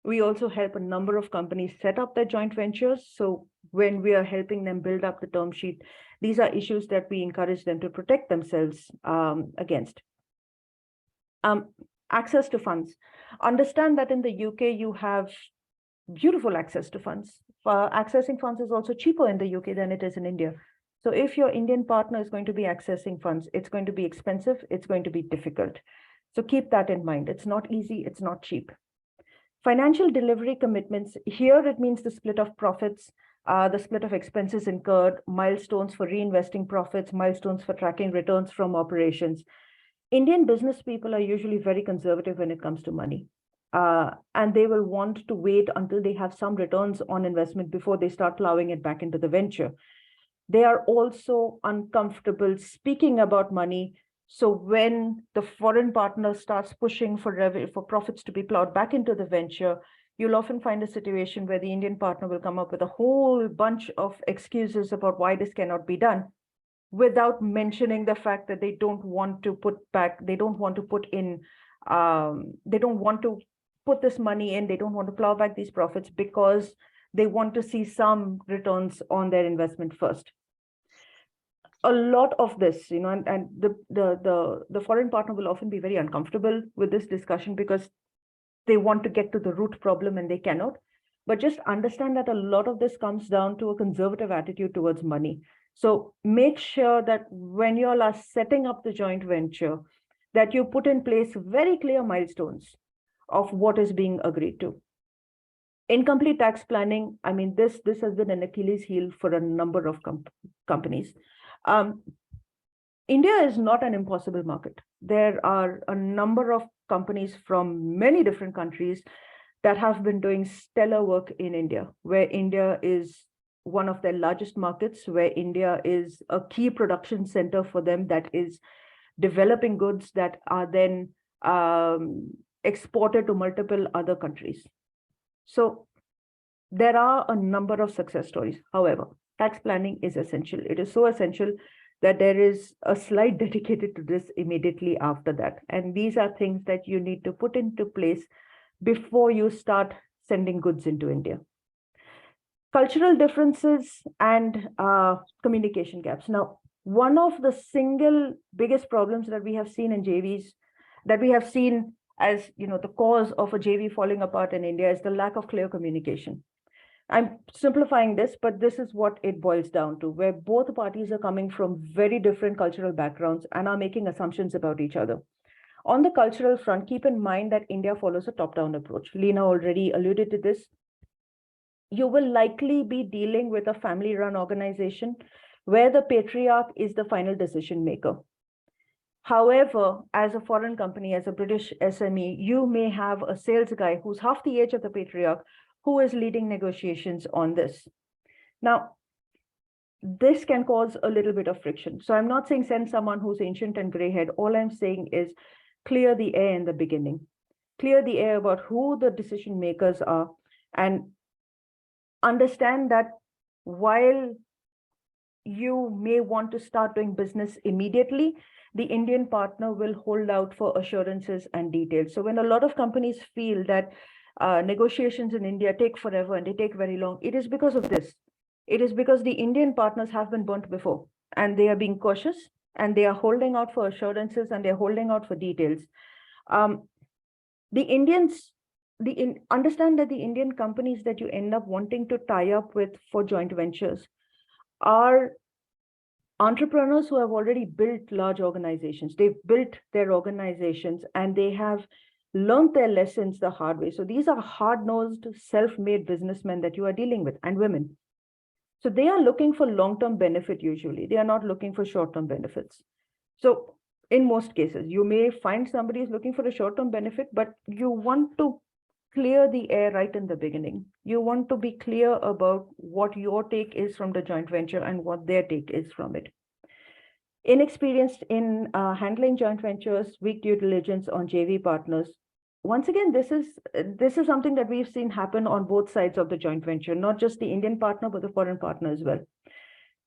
We also help a number of companies set up their joint ventures. So when we are helping them build up the term sheet, these are issues that we encourage them to protect themselves against. Access to funds. Understand that in the UK, you have beautiful access to funds. Accessing funds is also cheaper in the UK than it is in India. So if your Indian partner is going to be accessing funds, it's going to be expensive, it's going to be difficult. So keep that in mind. It's not easy, it's not cheap. Financial delivery commitments. Here it means the split of profits, the split of expenses incurred, milestones for reinvesting profits, milestones for tracking returns from operations. Indian business people are usually very conservative when it comes to money. And they will want to wait until they have some returns on investment before they start plowing it back into the venture. They are also uncomfortable speaking about money. So when the foreign partner starts pushing for profits to be plowed back into the venture, you'll often find a situation where the Indian partner will come up with a whole bunch of excuses about why this cannot be done, without mentioning the fact that they don't want to put this money in, they don't want to plow back these profits because they want to see some returns on their investment first. A lot of this, and the foreign partner will often be very uncomfortable with this discussion because they want to get to the root problem and they cannot. But just understand that a lot of this comes down to a conservative attitude towards money. So make sure that when you all are setting up the joint venture, that you put in place very clear milestones of what is being agreed to. Incomplete tax planning, this has been an Achilles heel for a number of companies. India is not an impossible market. There are a number of companies from many different countries that have been doing stellar work in India, where India is one of their largest markets, where India is a key production center for them that is developing goods that are then exported to multiple other countries. So there are a number of success stories. However, tax planning is essential. It is so essential that there is a slide dedicated to this immediately after that. And these are things that you need to put into place before you start sending goods into India. Cultural differences and communication gaps. Now, one of the single biggest problems that we have seen in JVs, that we have seen as the cause of a JV falling apart in India, is the lack of clear communication. I'm simplifying this, but this is what it boils down to, where both parties are coming from very different cultural backgrounds and are making assumptions about each other. On the cultural front, keep in mind that India follows a top-down approach. Leena already alluded to this. You will likely be dealing with a family-run organization where the patriarch is the final decision maker. However, as a foreign company, as a British SME, you may have a sales guy who's half the age of the patriarch who is leading negotiations on this. Now, this can cause a little bit of friction. So I'm not saying send someone who's ancient and gray-haired. All I'm saying is clear the air in the beginning. Clear the air about who the decision makers are, and understand that while you may want to start doing business immediately, the Indian partner will hold out for assurances and details. So when a lot of companies feel that negotiations in India take forever and they take very long, it is because of this. It is because the Indian partners have been burnt before, and they are being cautious, and they are holding out for assurances, and they're holding out for details. Understand that the Indian companies that you end up wanting to tie up with for joint ventures are entrepreneurs who have already built large organizations. They've built their organizations and they have learned their lessons the hard way. So these are hard-nosed, self-made businessmen that you are dealing with, and women. So they are looking for long-term benefit usually. They are not looking for short-term benefits. So in most cases, you may find somebody is looking for a short-term benefit, but you want to clear the air right in the beginning. You want to be clear about what your take is from the joint venture and what their take is from it. Inexperienced in handling joint ventures, weak due diligence on JV partners. Once again, this is something that we've seen happen on both sides of the joint venture, not just the Indian partner, but the foreign partner as well.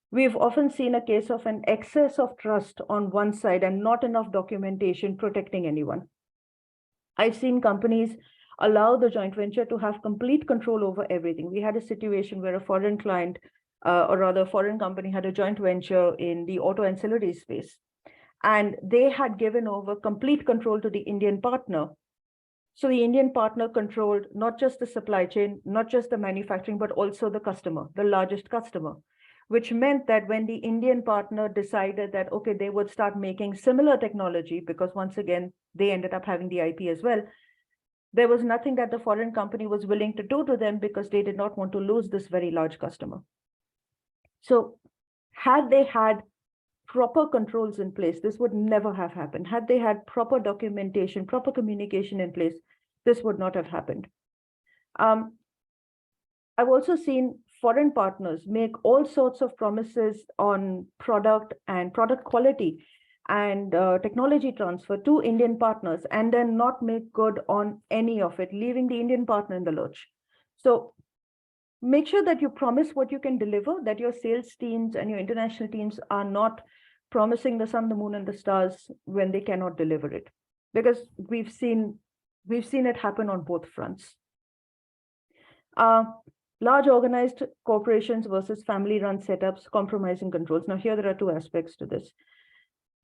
We've often seen a case of an excess of trust on one side and not enough documentation protecting anyone. I've seen companies allow the joint venture to have complete control over everything. We had a situation where a foreign client, or rather a foreign company, had a joint venture in the auto ancillary space, and they had given over complete control to the Indian partner. So the Indian partner controlled not just the supply chain, not just the manufacturing, but also the customer, the largest customer, which meant that when the Indian partner decided that, okay, they would start making similar technology, because once again, they ended up having the IP as well, there was nothing that the foreign company was willing to do to them because they did not want to lose this very large customer. So had they had proper controls in place, this would never have happened. Had they had proper documentation, proper communication in place, this would not have happened. I've also seen foreign partners make all sorts of promises on product and product quality and technology transfer to Indian partners, and then not make good on any of it, leaving the Indian partner in the lurch. So make sure that you promise what you can deliver, that your sales teams and your international teams are not promising the sun, the moon, and the stars when they cannot deliver it, because we've seen it happen on both fronts. Large organized corporations versus family-run setups, compromising controls. Now here there are two aspects to this.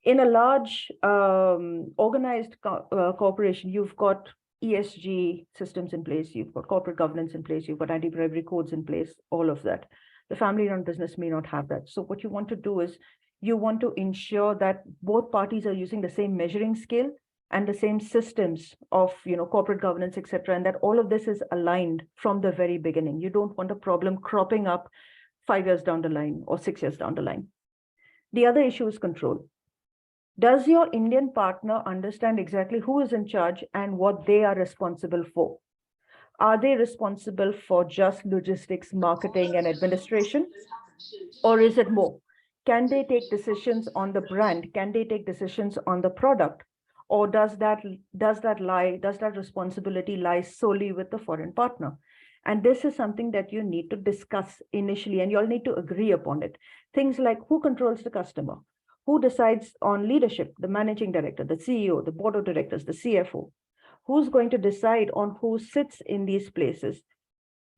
In a large organized corporation, you've got ESG systems in place, you've got corporate governance in place, you've got anti-bribery codes in place, all of that. The family-run business may not have that. So what you want to do is you want to ensure that both parties are using the same measuring scale and the same systems of corporate governance, etc., and that all of this is aligned from the very beginning. You don't want a problem cropping up 5 years down the line or 6 years down the line. The other issue is control. Does your Indian partner understand exactly who is in charge and what they are responsible for? Are they responsible for just logistics, marketing, and administration? Or is it more? Can they take decisions on the brand? Can they take decisions on the product? Or does that responsibility lie solely with the foreign partner? And this is something that you need to discuss initially, and you'll need to agree upon it. Things like who controls the customer, who decides on leadership, the managing director, the CEO, the board of directors, the CFO, who's going to decide on who sits in these places,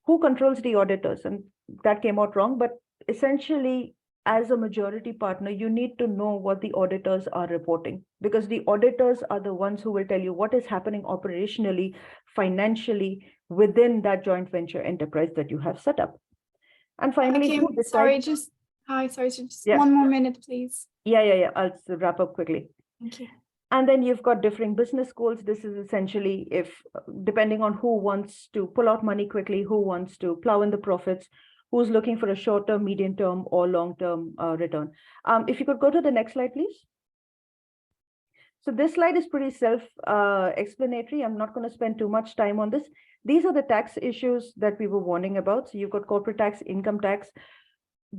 who controls the auditors, and that came out wrong, but essentially, as a majority partner, you need to know what the auditors are reporting, because the auditors are the ones who will tell you what is happening operationally, financially, within that joint venture enterprise that you have set up. And finally, okay, sorry, just yeah. 1 more minute, please. Yeah. I'll wrap up quickly. Thank you. And then you've got differing business goals. This is essentially if, depending on who wants to pull out money quickly, who wants to plow in the profits, who's looking for a short-term, medium-term, or long-term return. If you could go to the next slide, please. So this slide is pretty self-explanatory. I'm not going to spend too much time on this. These are the tax issues that we were warning about. So you've got corporate tax, income tax.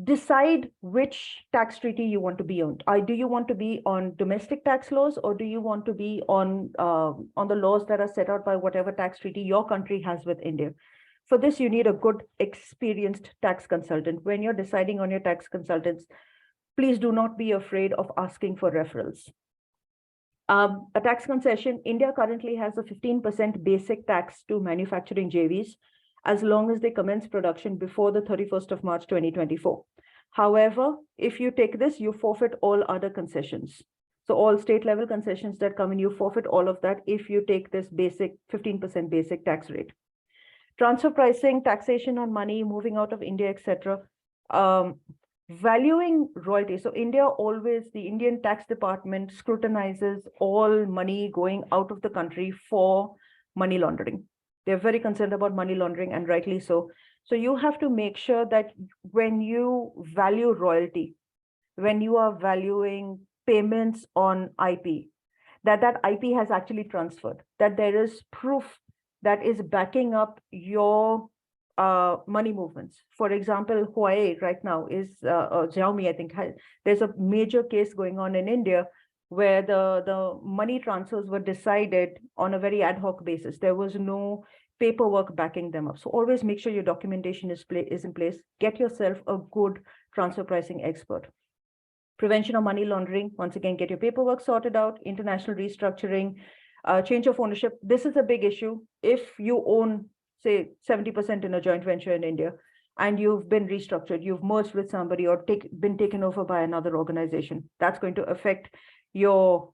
Decide which tax treaty you want to be on. Do you want to be on domestic tax laws, or do you want to be on the laws that are set out by whatever tax treaty your country has with India? For this, you need a good, experienced tax consultant. When you're deciding on your tax consultants, please do not be afraid of asking for referrals. A tax concession, India currently has a 15% basic tax to manufacturing JVs, as long as they commence production before the 31st of March 2024. However, if you take this, you forfeit all other concessions. So all state level concessions that come in, you forfeit all of that if you take this basic 15% basic tax rate. Transfer pricing, taxation on money, moving out of India, etc. Valuing royalty. So India always, the Indian tax department scrutinizes all money going out of the country for money laundering. They're very concerned about money laundering, and rightly so. So you have to make sure that when you value royalty, when you are valuing payments on IP, that IP has actually transferred, that there is proof that is backing up your money movements. For example, Huawei right now is, Xiaomi, I think, there's a major case going on in India where the money transfers were decided on a very ad hoc basis. There was no paperwork backing them up. So always make sure your documentation is in place. Get yourself a good transfer pricing expert. Prevention of money laundering, once again, get your paperwork sorted out. International restructuring, change of ownership. This is a big issue. If you own, say, 70% in a joint venture in India, and you've been restructured, you've merged with somebody or been taken over by another organization, that's going to affect your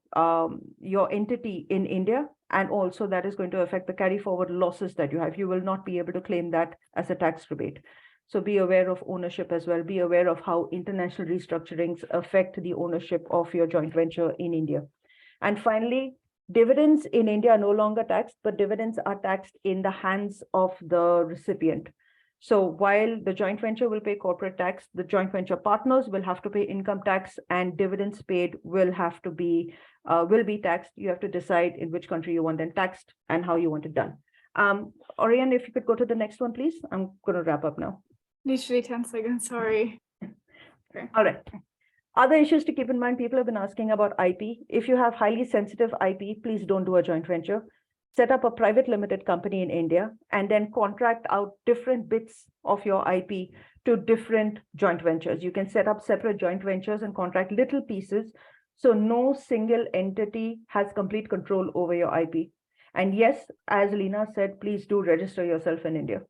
entity in India, and also that is going to affect the carry forward losses that you have. You will not be able to claim that as a tax rebate. So be aware of ownership as well. Be aware of how international restructurings affect the ownership of your joint venture in India. And finally, dividends in India are no longer taxed, but dividends are taxed in the hands of the recipient. So while the joint venture will pay corporate tax, the joint venture partners will have to pay income tax, and dividends paid will be taxed. You have to decide in which country you want them taxed and how you want it done. Orion, if you could go to the next one, please. I'm going to wrap up now. Literally 10 seconds, sorry. Okay. All right. Other issues to keep in mind, people have been asking about IP. If you have highly sensitive IP, please don't do a joint venture. Set up a private limited company in India, and then contract out different bits of your IP to different joint ventures. You can set up separate joint ventures and contract little pieces, so no single entity has complete control over your IP. And yes, as Leena said, please do register yourself in India.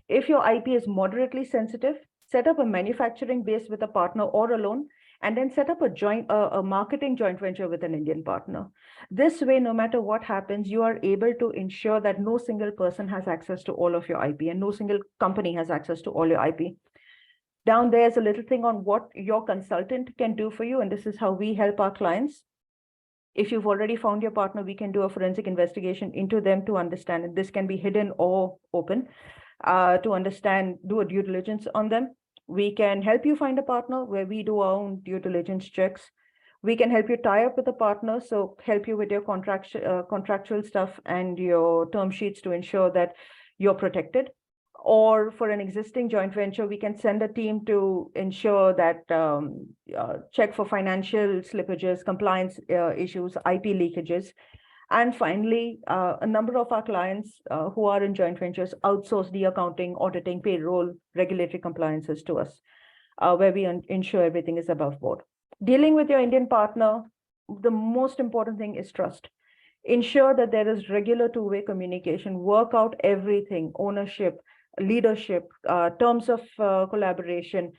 If your IP is moderately sensitive, set up a manufacturing base with a partner or alone, and then set up a marketing joint venture with an Indian partner. This way, no matter what happens, you are able to ensure that no single person has access to all of your IP, and no single company has access to all your IP. Down there is a little thing on what your consultant can do for you, and this is how we help our clients. If you've already found your partner, we can do a forensic investigation into them to understand, and this can be hidden or open, to understand, do a due diligence on them. We can help you find a partner where we do our own due diligence checks. We can help you tie up with a partner, so help you with your contractual stuff and your term sheets to ensure that you're protected. Or for an existing joint venture, we can send a team to ensure that check for financial slippages, compliance issues, IP leakages. And finally, a number of our clients who are in joint ventures outsource the accounting, auditing, payroll, regulatory compliances to us, where we ensure everything is above board. Dealing with your Indian partner, the most important thing is trust. Ensure that there is regular two-way communication, work out everything, ownership, leadership, terms of collaboration,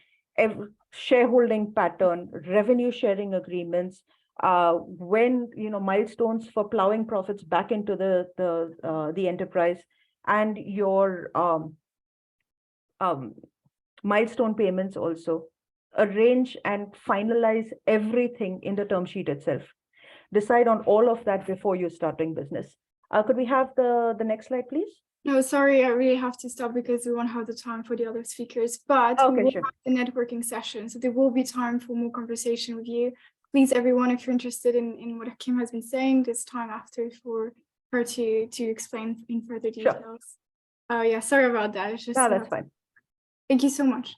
shareholding pattern, revenue sharing agreements, when milestones for plowing profits back into the enterprise, and your milestone payments also. Arrange and finalize everything in the term sheet itself. Decide on all of that before you start doing business. Could we have the next slide, please? No, sorry, I really have to stop because we won't have the time for the other speakers, but we Okay, will sure. have the networking session, so there will be time for more conversation with you. Please, everyone, if you're interested in what Kim has been saying, there's time after for her to explain in further details. Yeah, sorry about that. It's just No, that's fine. Thank you so much.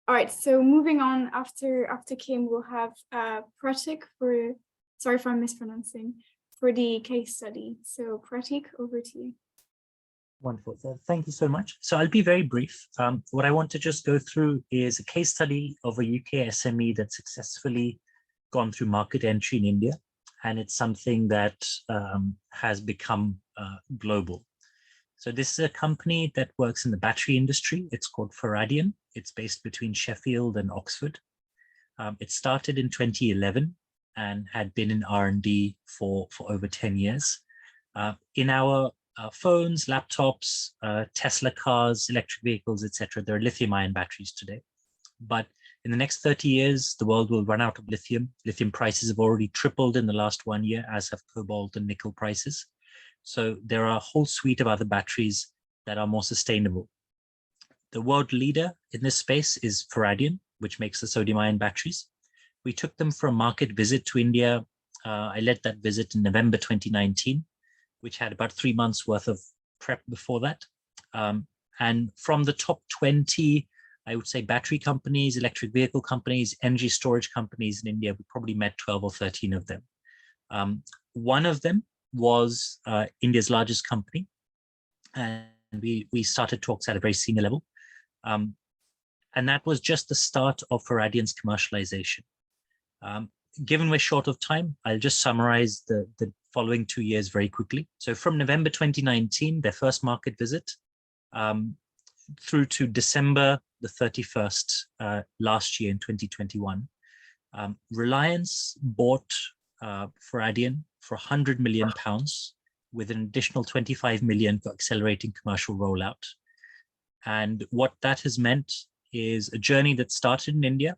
All right, so moving on, after Kim, we'll have Pratik for, sorry if I'm mispronouncing, for the case study. So Pratik, over to you. Wonderful. So thank you so much. So I'll be very brief. What I want to just go through is a case study of a UK SME that successfully gone through market entry in India. And it's something that has become global. So this is a company that works in the battery industry. It's called Faradion. It's based between Sheffield and Oxford. It started in 2011 and had been in R&D for over 10 years. In our phones, laptops, Tesla cars, electric vehicles, etc., there are lithium-ion batteries today. But in the next 30 years, the world will run out of lithium. Lithium prices have already tripled in the last 1 year, as have cobalt and nickel prices. So there are a whole suite of other batteries that are more sustainable. The world leader in this space is Faradion, which makes the sodium-ion batteries. We took them for a market visit to India. I led that visit in November 2019, which had about 3 months worth of prep before that. And from the top 20, I would say battery companies, electric vehicle companies, energy storage companies in India, we probably met 12 or 13 of them. One of them was India's largest company. And we started talks at a very senior level. And that was just the start of Faradion's commercialization. Given we're short of time, I'll just summarize the following 2 years very quickly. So from November 2019, their first market visit, through to December the 31st last year in 2021, Reliance bought Faradion for £100 million with an additional 25 million for accelerating commercial rollout. And what that has meant is a journey that started in India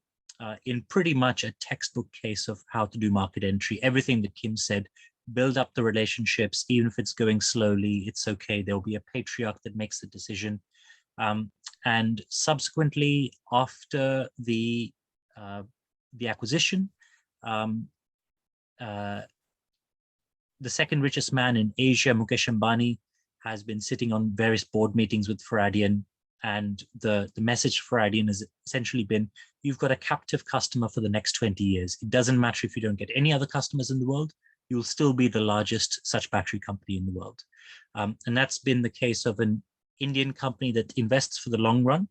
in pretty much a textbook case of how to do market entry. Everything that Kim said, build up the relationships, even if it's going slowly, it's okay. There'll be a patriarch that makes the decision. And subsequently, after the acquisition, the second richest man in Asia, Mukesh Ambani, has been sitting on various board meetings with Faradion. And the message for Faradion has essentially been, you've got a captive customer for the next 20 years. It doesn't matter if you don't get any other customers in the world, you'll still be the largest such battery company in the world. And that's been the case of an Indian company that invests for the long run,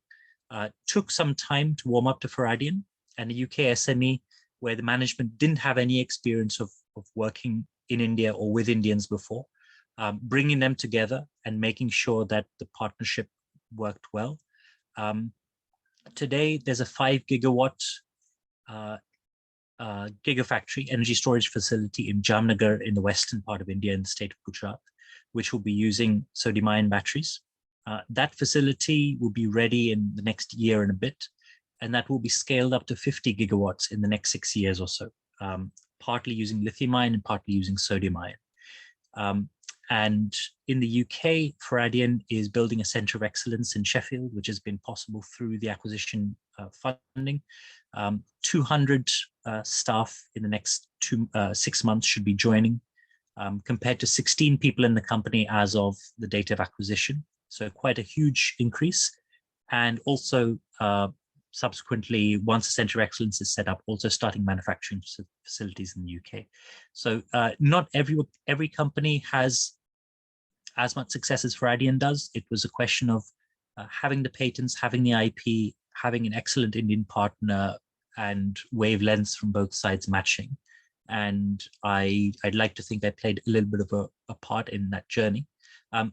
took some time to warm up to Faradion, and a UK SME where the management didn't have any experience of working in India or with Indians before, bringing them together and making sure that the partnership worked well. Today, there's a 5 gigawatt gigafactory energy storage facility in Jamnagar in the western part of India in the state of Gujarat, which will be using sodium-ion batteries. That facility will be ready in the next year and a bit, and that will be scaled up to 50 gigawatts in the next 6 years or so, partly using lithium-ion and partly using sodium-ion. And in the UK, Faradion is building a center of excellence in Sheffield, which has been possible through the acquisition funding. 200 staff in the next 6 months should be joining, compared to 16 people in the company as of the date of acquisition. So quite a huge increase. And also subsequently, once the center of excellence is set up, also starting manufacturing facilities in the UK. So not every company has as much success as Faradion does. It was a question of having the patents, having the IP, having an excellent Indian partner, and wavelengths from both sides matching. And I'd like to think I played a little bit of a part in that journey.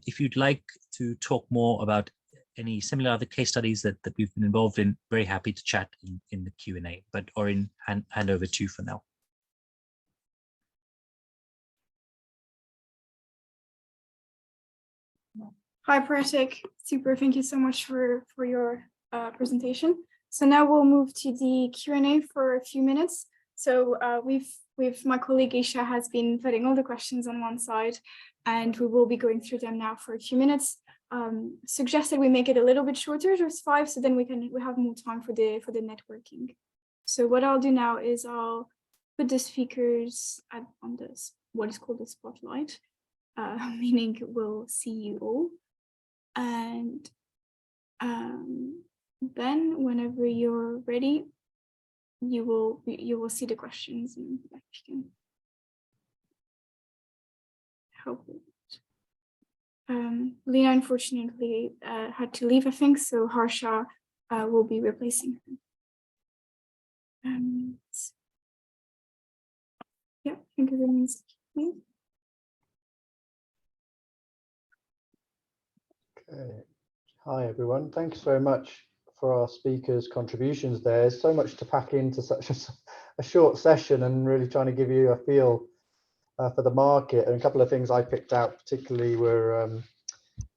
If you'd like to talk more about any similar other case studies that we've been involved in, very happy to chat in the Q&A, but Orin, hand over to you for now. Hi, Pratik. Super. Thank you so much for your presentation. So now we'll move to the Q&A for a few minutes. So my colleague Isha has been putting all the questions on one side, and we will be going through them now for a few minutes. suggested we make it a little bit shorter, just 5, so then we have more time for the networking. So what I'll do now is I'll put the speakers on this what is called the spotlight, meaning we'll see you all, and then whenever you're ready, you will see the questions and you can help with it. Leena unfortunately had to leave, I think, so Harsha will be replacing her. Yeah, thank you very much. Okay. Hi everyone, thanks very much for our speakers' contributions there. There's so much to pack into such a short session, and really trying to give you a feel for the market. And a couple of things I picked out particularly were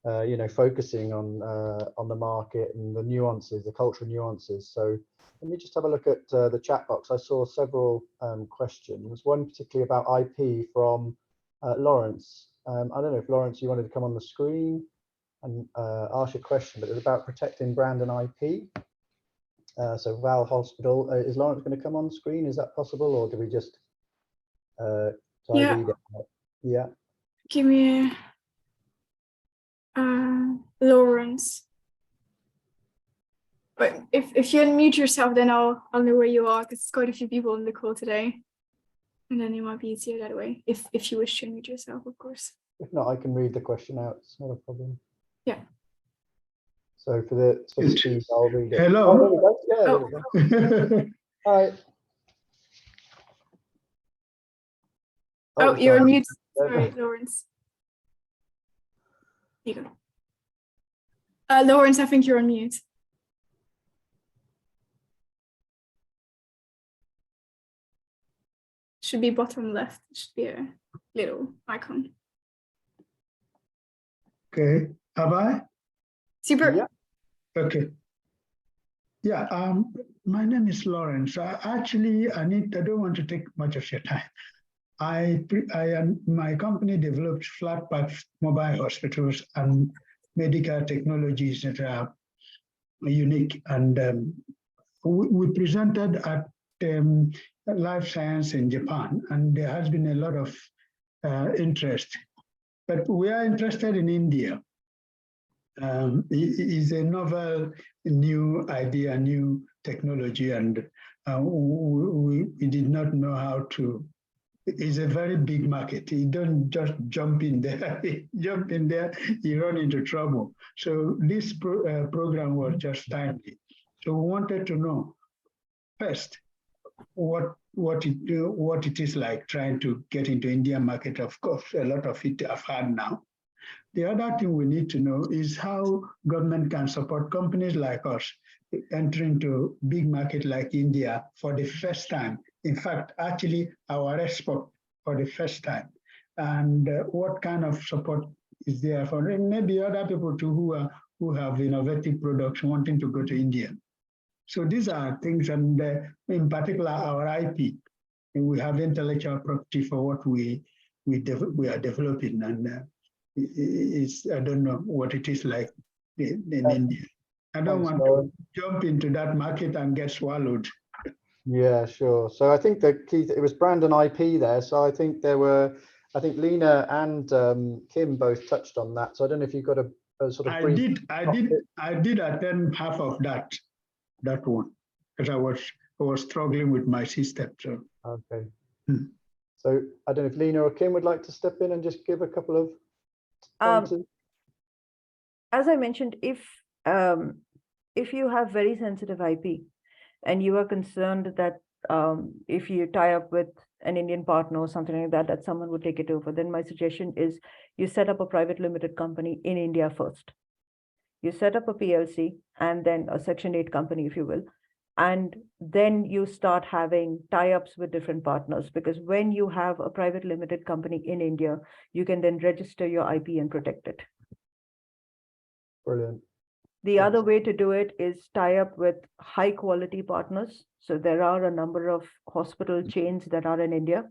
focusing on the market and the nuances, the cultural nuances. So let me just have a look at the chat box. I saw several questions, one particularly about IP from Lawrence. I don't know if Lawrence, you wanted to come on the screen and ask your question, but it was about protecting brand and IP. So Val Hospital, is Lawrence going to come on screen? Is that possible, or do we just yeah. read it? Yeah. Give me Lawrence. But if you unmute yourself, then I'll know where you are, because there's quite a few people in the call today, and then it might be easier that way. If you wish to unmute yourself, of course. If not, I can read the question out. It's not a problem. Yeah. So for speed, I'll read it. Hello. Oh, there we go. Yeah, there we go. Hi. Oh, you're on mute. Sorry, Sorry. Lawrence. Here you go. Lawrence, I think you're on mute. Should be bottom left. Should be a little icon. Okay, have I? Super. Yeah. Okay. Yeah, my name is Lawrence. I don't want to take much of your time. My company developed flat path mobile hospitals and medical technologies that are unique. And we presented at Life Science in Japan, and there has been a lot of interest. But we are interested in India. It's a novel, new idea, new technology, and we did not know how to. It's a very big market. You don't just jump in there. Jump in there, you run into trouble. So this program was just timely. So we wanted to know first what it is like trying to get into Indian market. Of course, a lot of it I've had now. The other thing we need to know is how government can support companies like us enter into big market like India for the first time. In fact, actually our export for the first time. And what kind of support is there for maybe other people too who have innovative products wanting to go to India. So these are things, and in particular our IP. And we have intellectual property for what we are developing, and I don't know what it is like in India. I don't want to jump into that market and get swallowed. Yeah, sure. So I think the key, it was brand and IP there. So I think Leena and Kim both touched on that. So I don't know if you've got a sort of brief. I did attend half of that one, because I was struggling with my system. So okay. So I don't know if Leena or Kim would like to step in and just give a couple of pointers. As I mentioned, if you have very sensitive IP and you are concerned that if you tie up with an Indian partner or something like that, that someone would take it over, then my suggestion is you set up a private limited company in India first. You set up a PLC and then a Section 8 company, if you will, and then you start having tie-ups with different partners, because when you have a private limited company in India, you can then register your IP and protect it. Brilliant. The other way to do it is tie up with high quality partners. So there are a number of hospital chains that are in India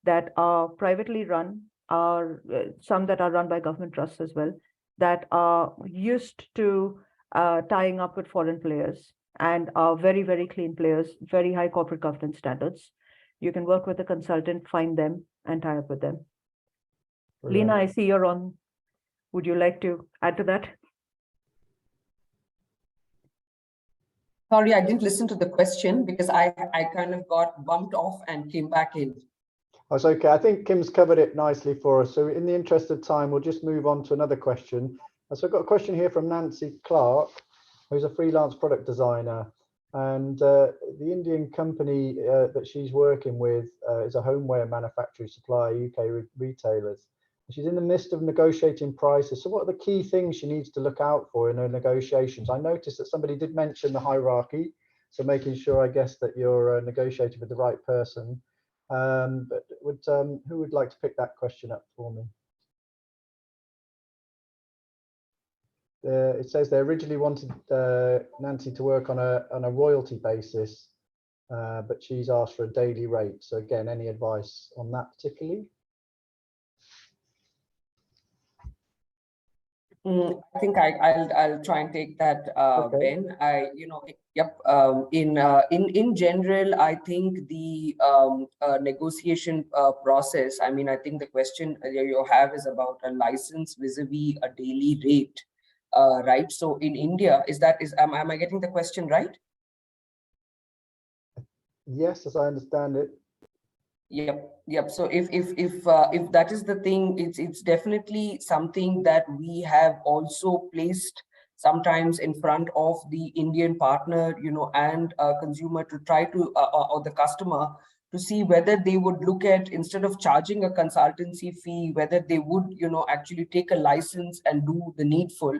that are privately run, are some that are run by government trusts as well, that are used to tying up with foreign players and are very, very clean players, very high corporate governance standards. You can work with a consultant, find them, and tie up with them. Brilliant. Leena, I see you're on. Would you like to add to that? Sorry, I didn't listen to the question because I kind of got bumped off and came back in. Oh, it's okay. I think Kim's covered it nicely for us. So in the interest of time, we'll just move on to another question. So I've got a question here from Nancy Clark, who's a freelance product designer. And the Indian company that she's working with is a homeware manufacturer supply UK retailers. She's in the midst of negotiating prices. So what are the key things she needs to look out for in her negotiations? I noticed that somebody did mention the hierarchy. So making sure, I guess, that you're negotiating with the right person. But who would like to pick that question up for me? It says they originally wanted Nancy to work on a royalty basis, but she's asked for a daily rate. So again, any advice on that particularly? I think I'll try and take that, Okay. Ben. In general, I think the negotiation process. I mean, I think the question you have is about a license vis-a-vis a daily rate, right? So in India, am I getting the question right? Yes, as I understand it. Yep. So if that is the thing, it's definitely something that we have also placed sometimes in front of the Indian partner, and consumer to try to or the customer to see whether they would look at, instead of charging a consultancy fee, whether they would actually take a license and do the needful.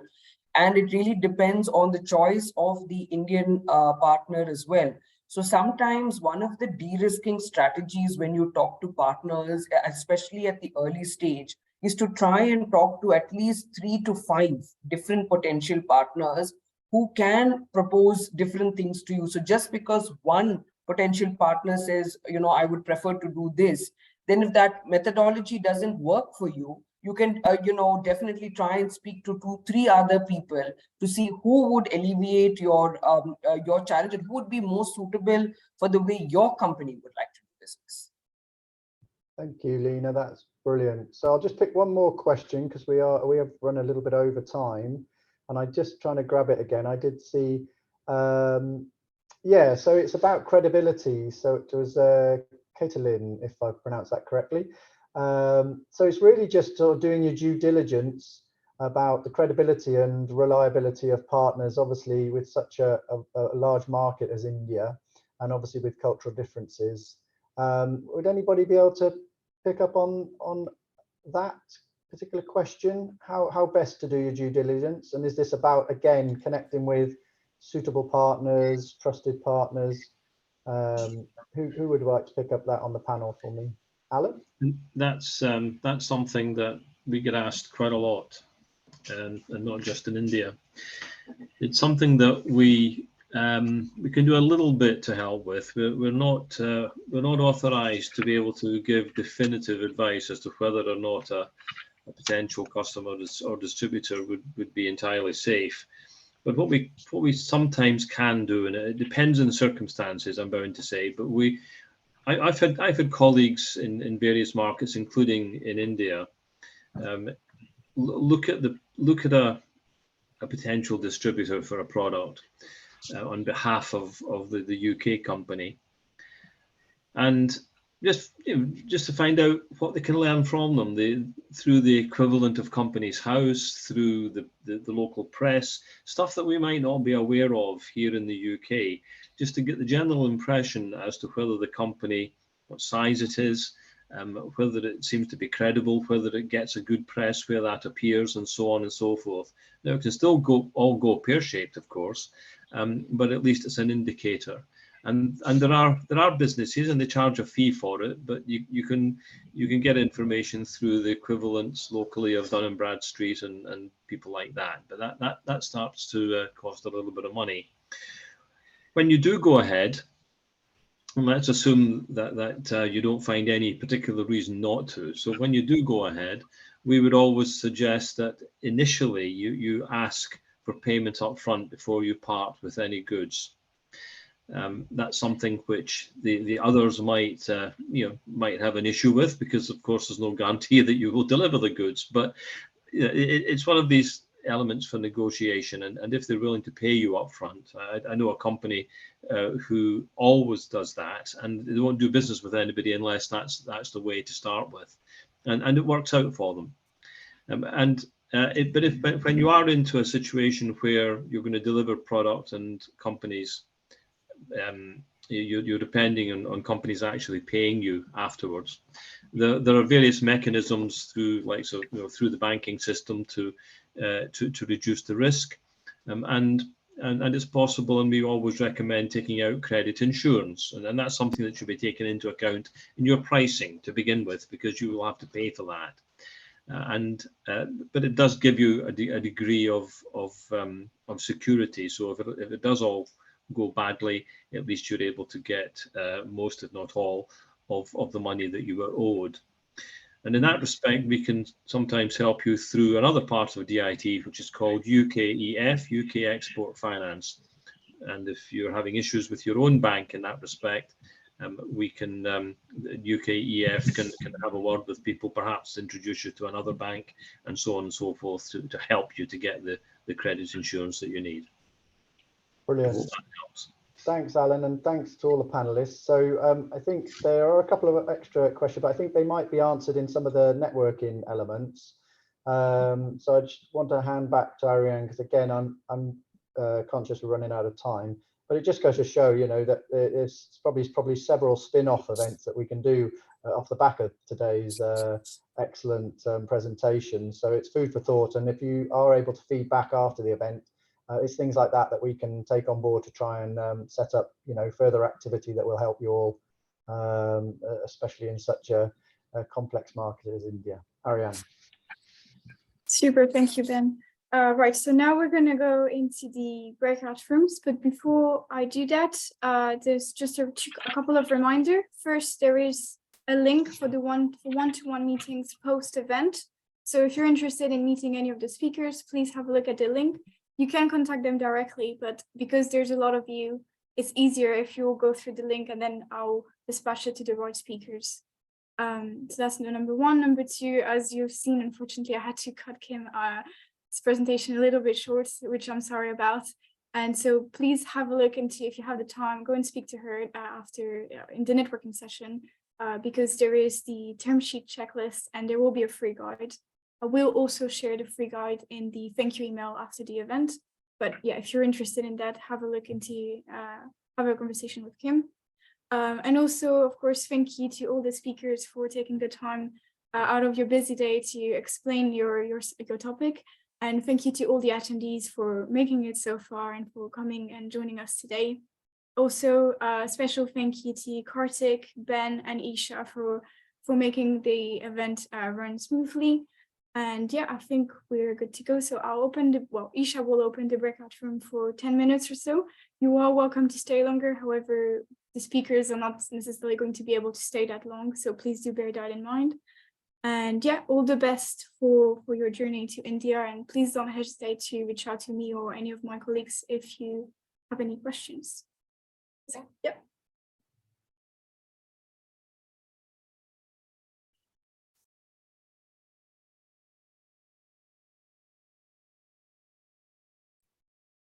And it really depends on the choice of the Indian partner as well. So sometimes one of the de-risking strategies when you talk to partners, especially at the early stage, is to try and talk to at least 3 to 5 different potential partners who can propose different things to you. So just because one potential partner says, I would prefer to do this, then if that methodology doesn't work for you, you can, definitely try and speak to 2, 3 other people to see who would alleviate your challenge and who would be most suitable for the way your company would like to do business. Thank you, Leena. That's brilliant. So I'll just pick one more question because we have run a little bit over time, and I'm just trying to grab it again. I did see, yeah. So it's about credibility. So it was Caitlin, if I pronounced that correctly. So it's really just sort of doing your due diligence about the credibility and reliability of partners, obviously with such a large market as India, and obviously with cultural differences. Would anybody be able to pick up on that particular question? How best to do your due diligence? And is this about, again, connecting with suitable partners, trusted partners? Who would like to pick up that on the panel for me? Alan? That's something that we get asked quite a lot, and not just in India. It's something that we can do a little bit to help with. We're not authorized to be able to give definitive advice as to whether or not a potential customer or distributor would be entirely safe. But what we sometimes can do, and it depends on the circumstances, I'm bound to say, but I've had colleagues in various markets, including in India, look at a potential distributor for a product on behalf of the UK company, and just to find out what they can learn from them through the equivalent of Companies House, through the local press, stuff that we might not be aware of here in the UK, just to get the general impression as to whether the company, what size it is, whether it seems to be credible, whether it gets a good press where that appears, and so on and so forth. Now, it can still all go pear-shaped, of course, but at least it's an indicator. And there are businesses, and they charge a fee for it, but you can get information through the equivalents locally of Dun & Bradstreet and people like that. But that starts to cost a little bit of money. When you do go ahead, and let's assume that you don't find any particular reason not to. So when you do go ahead, we would always suggest that initially you ask for payment up front before you part with any goods. That's something which the others might might have an issue with, because of course there's no guarantee that you will deliver the goods. But it's one of these elements for negotiation, and if they're willing to pay you up front. I know a company who always does that, and they won't do business with anybody unless that's the way to start with, and it works out for them. But when you are into a situation where you're going to deliver product and companies, you're depending on companies actually paying you afterwards. There are various mechanisms through through the banking system to reduce the risk, and it's possible, and we always recommend taking out credit insurance, and that's something that should be taken into account in your pricing to begin with, because you will have to pay for that. But it does give you a degree of security. So if it does all go badly, at least you're able to get most, if not all, of the money that you were owed. And in that respect, we can sometimes help you through another part of DIT, which is called UKEF, UK Export Finance. And if you're having issues with your own bank in that respect, we can, UKEF can have a word with people, perhaps introduce you to another bank, and so on and so forth, to help you to get the credit insurance that you need. Brilliant. Thanks, Alan, and thanks to all the panelists. So I think there are a couple of extra questions, but I think they might be answered in some of the networking elements. So I just want to hand back to Ariane, because again, I'm conscious we're running out of time. But it just goes to show, that there's probably several spin-off events that we can do off the back of today's excellent presentation. So it's food for thought. And if you are able to feed back after the event, it's things like that we can take on board to try and set up, further activity that will help you all, especially in such a complex market as India. Ariane. Super, thank you, Ben. Right, so now we're going to go into the breakout rooms, but before I do that, there's just a couple of reminders. First, there is a link for the one-to-one meetings post-event. So if you're interested in meeting any of the speakers, please have a look at the link. You can contact them directly, but because there's a lot of you, it's easier if you'll go through the link and then I'll dispatch it to the right speakers. So that's number one. Number two, as you've seen, unfortunately, I had to cut Kim's presentation a little bit short, which I'm sorry about. And so please have a look into, if you have the time, go and speak to her after in the networking session, because there is the term sheet checklist and there will be a free guide. I will also share the free guide in the thank you email after the event. But yeah, if you're interested in that, have a look into, have a conversation with Kim. And also, of course, thank you to all the speakers for taking the time out of your busy day to explain your topic. And thank you to all the attendees for making it so far and for coming and joining us today. Also, a special thank you to Karthik, Ben, and Isha for making the event run smoothly. And yeah, I think we're good to go. So I'll open Isha will open the breakout room for 10 minutes or so. You are welcome to stay longer. However, the speakers are not necessarily going to be able to stay that long. So please do bear that in mind. And yeah, all the best for your journey to India. And please don't hesitate to reach out to me or any of my colleagues if you have any questions. So, yeah.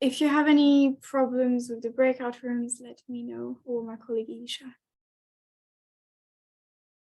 If you have any problems with the breakout rooms, let me know, or my colleague Isha.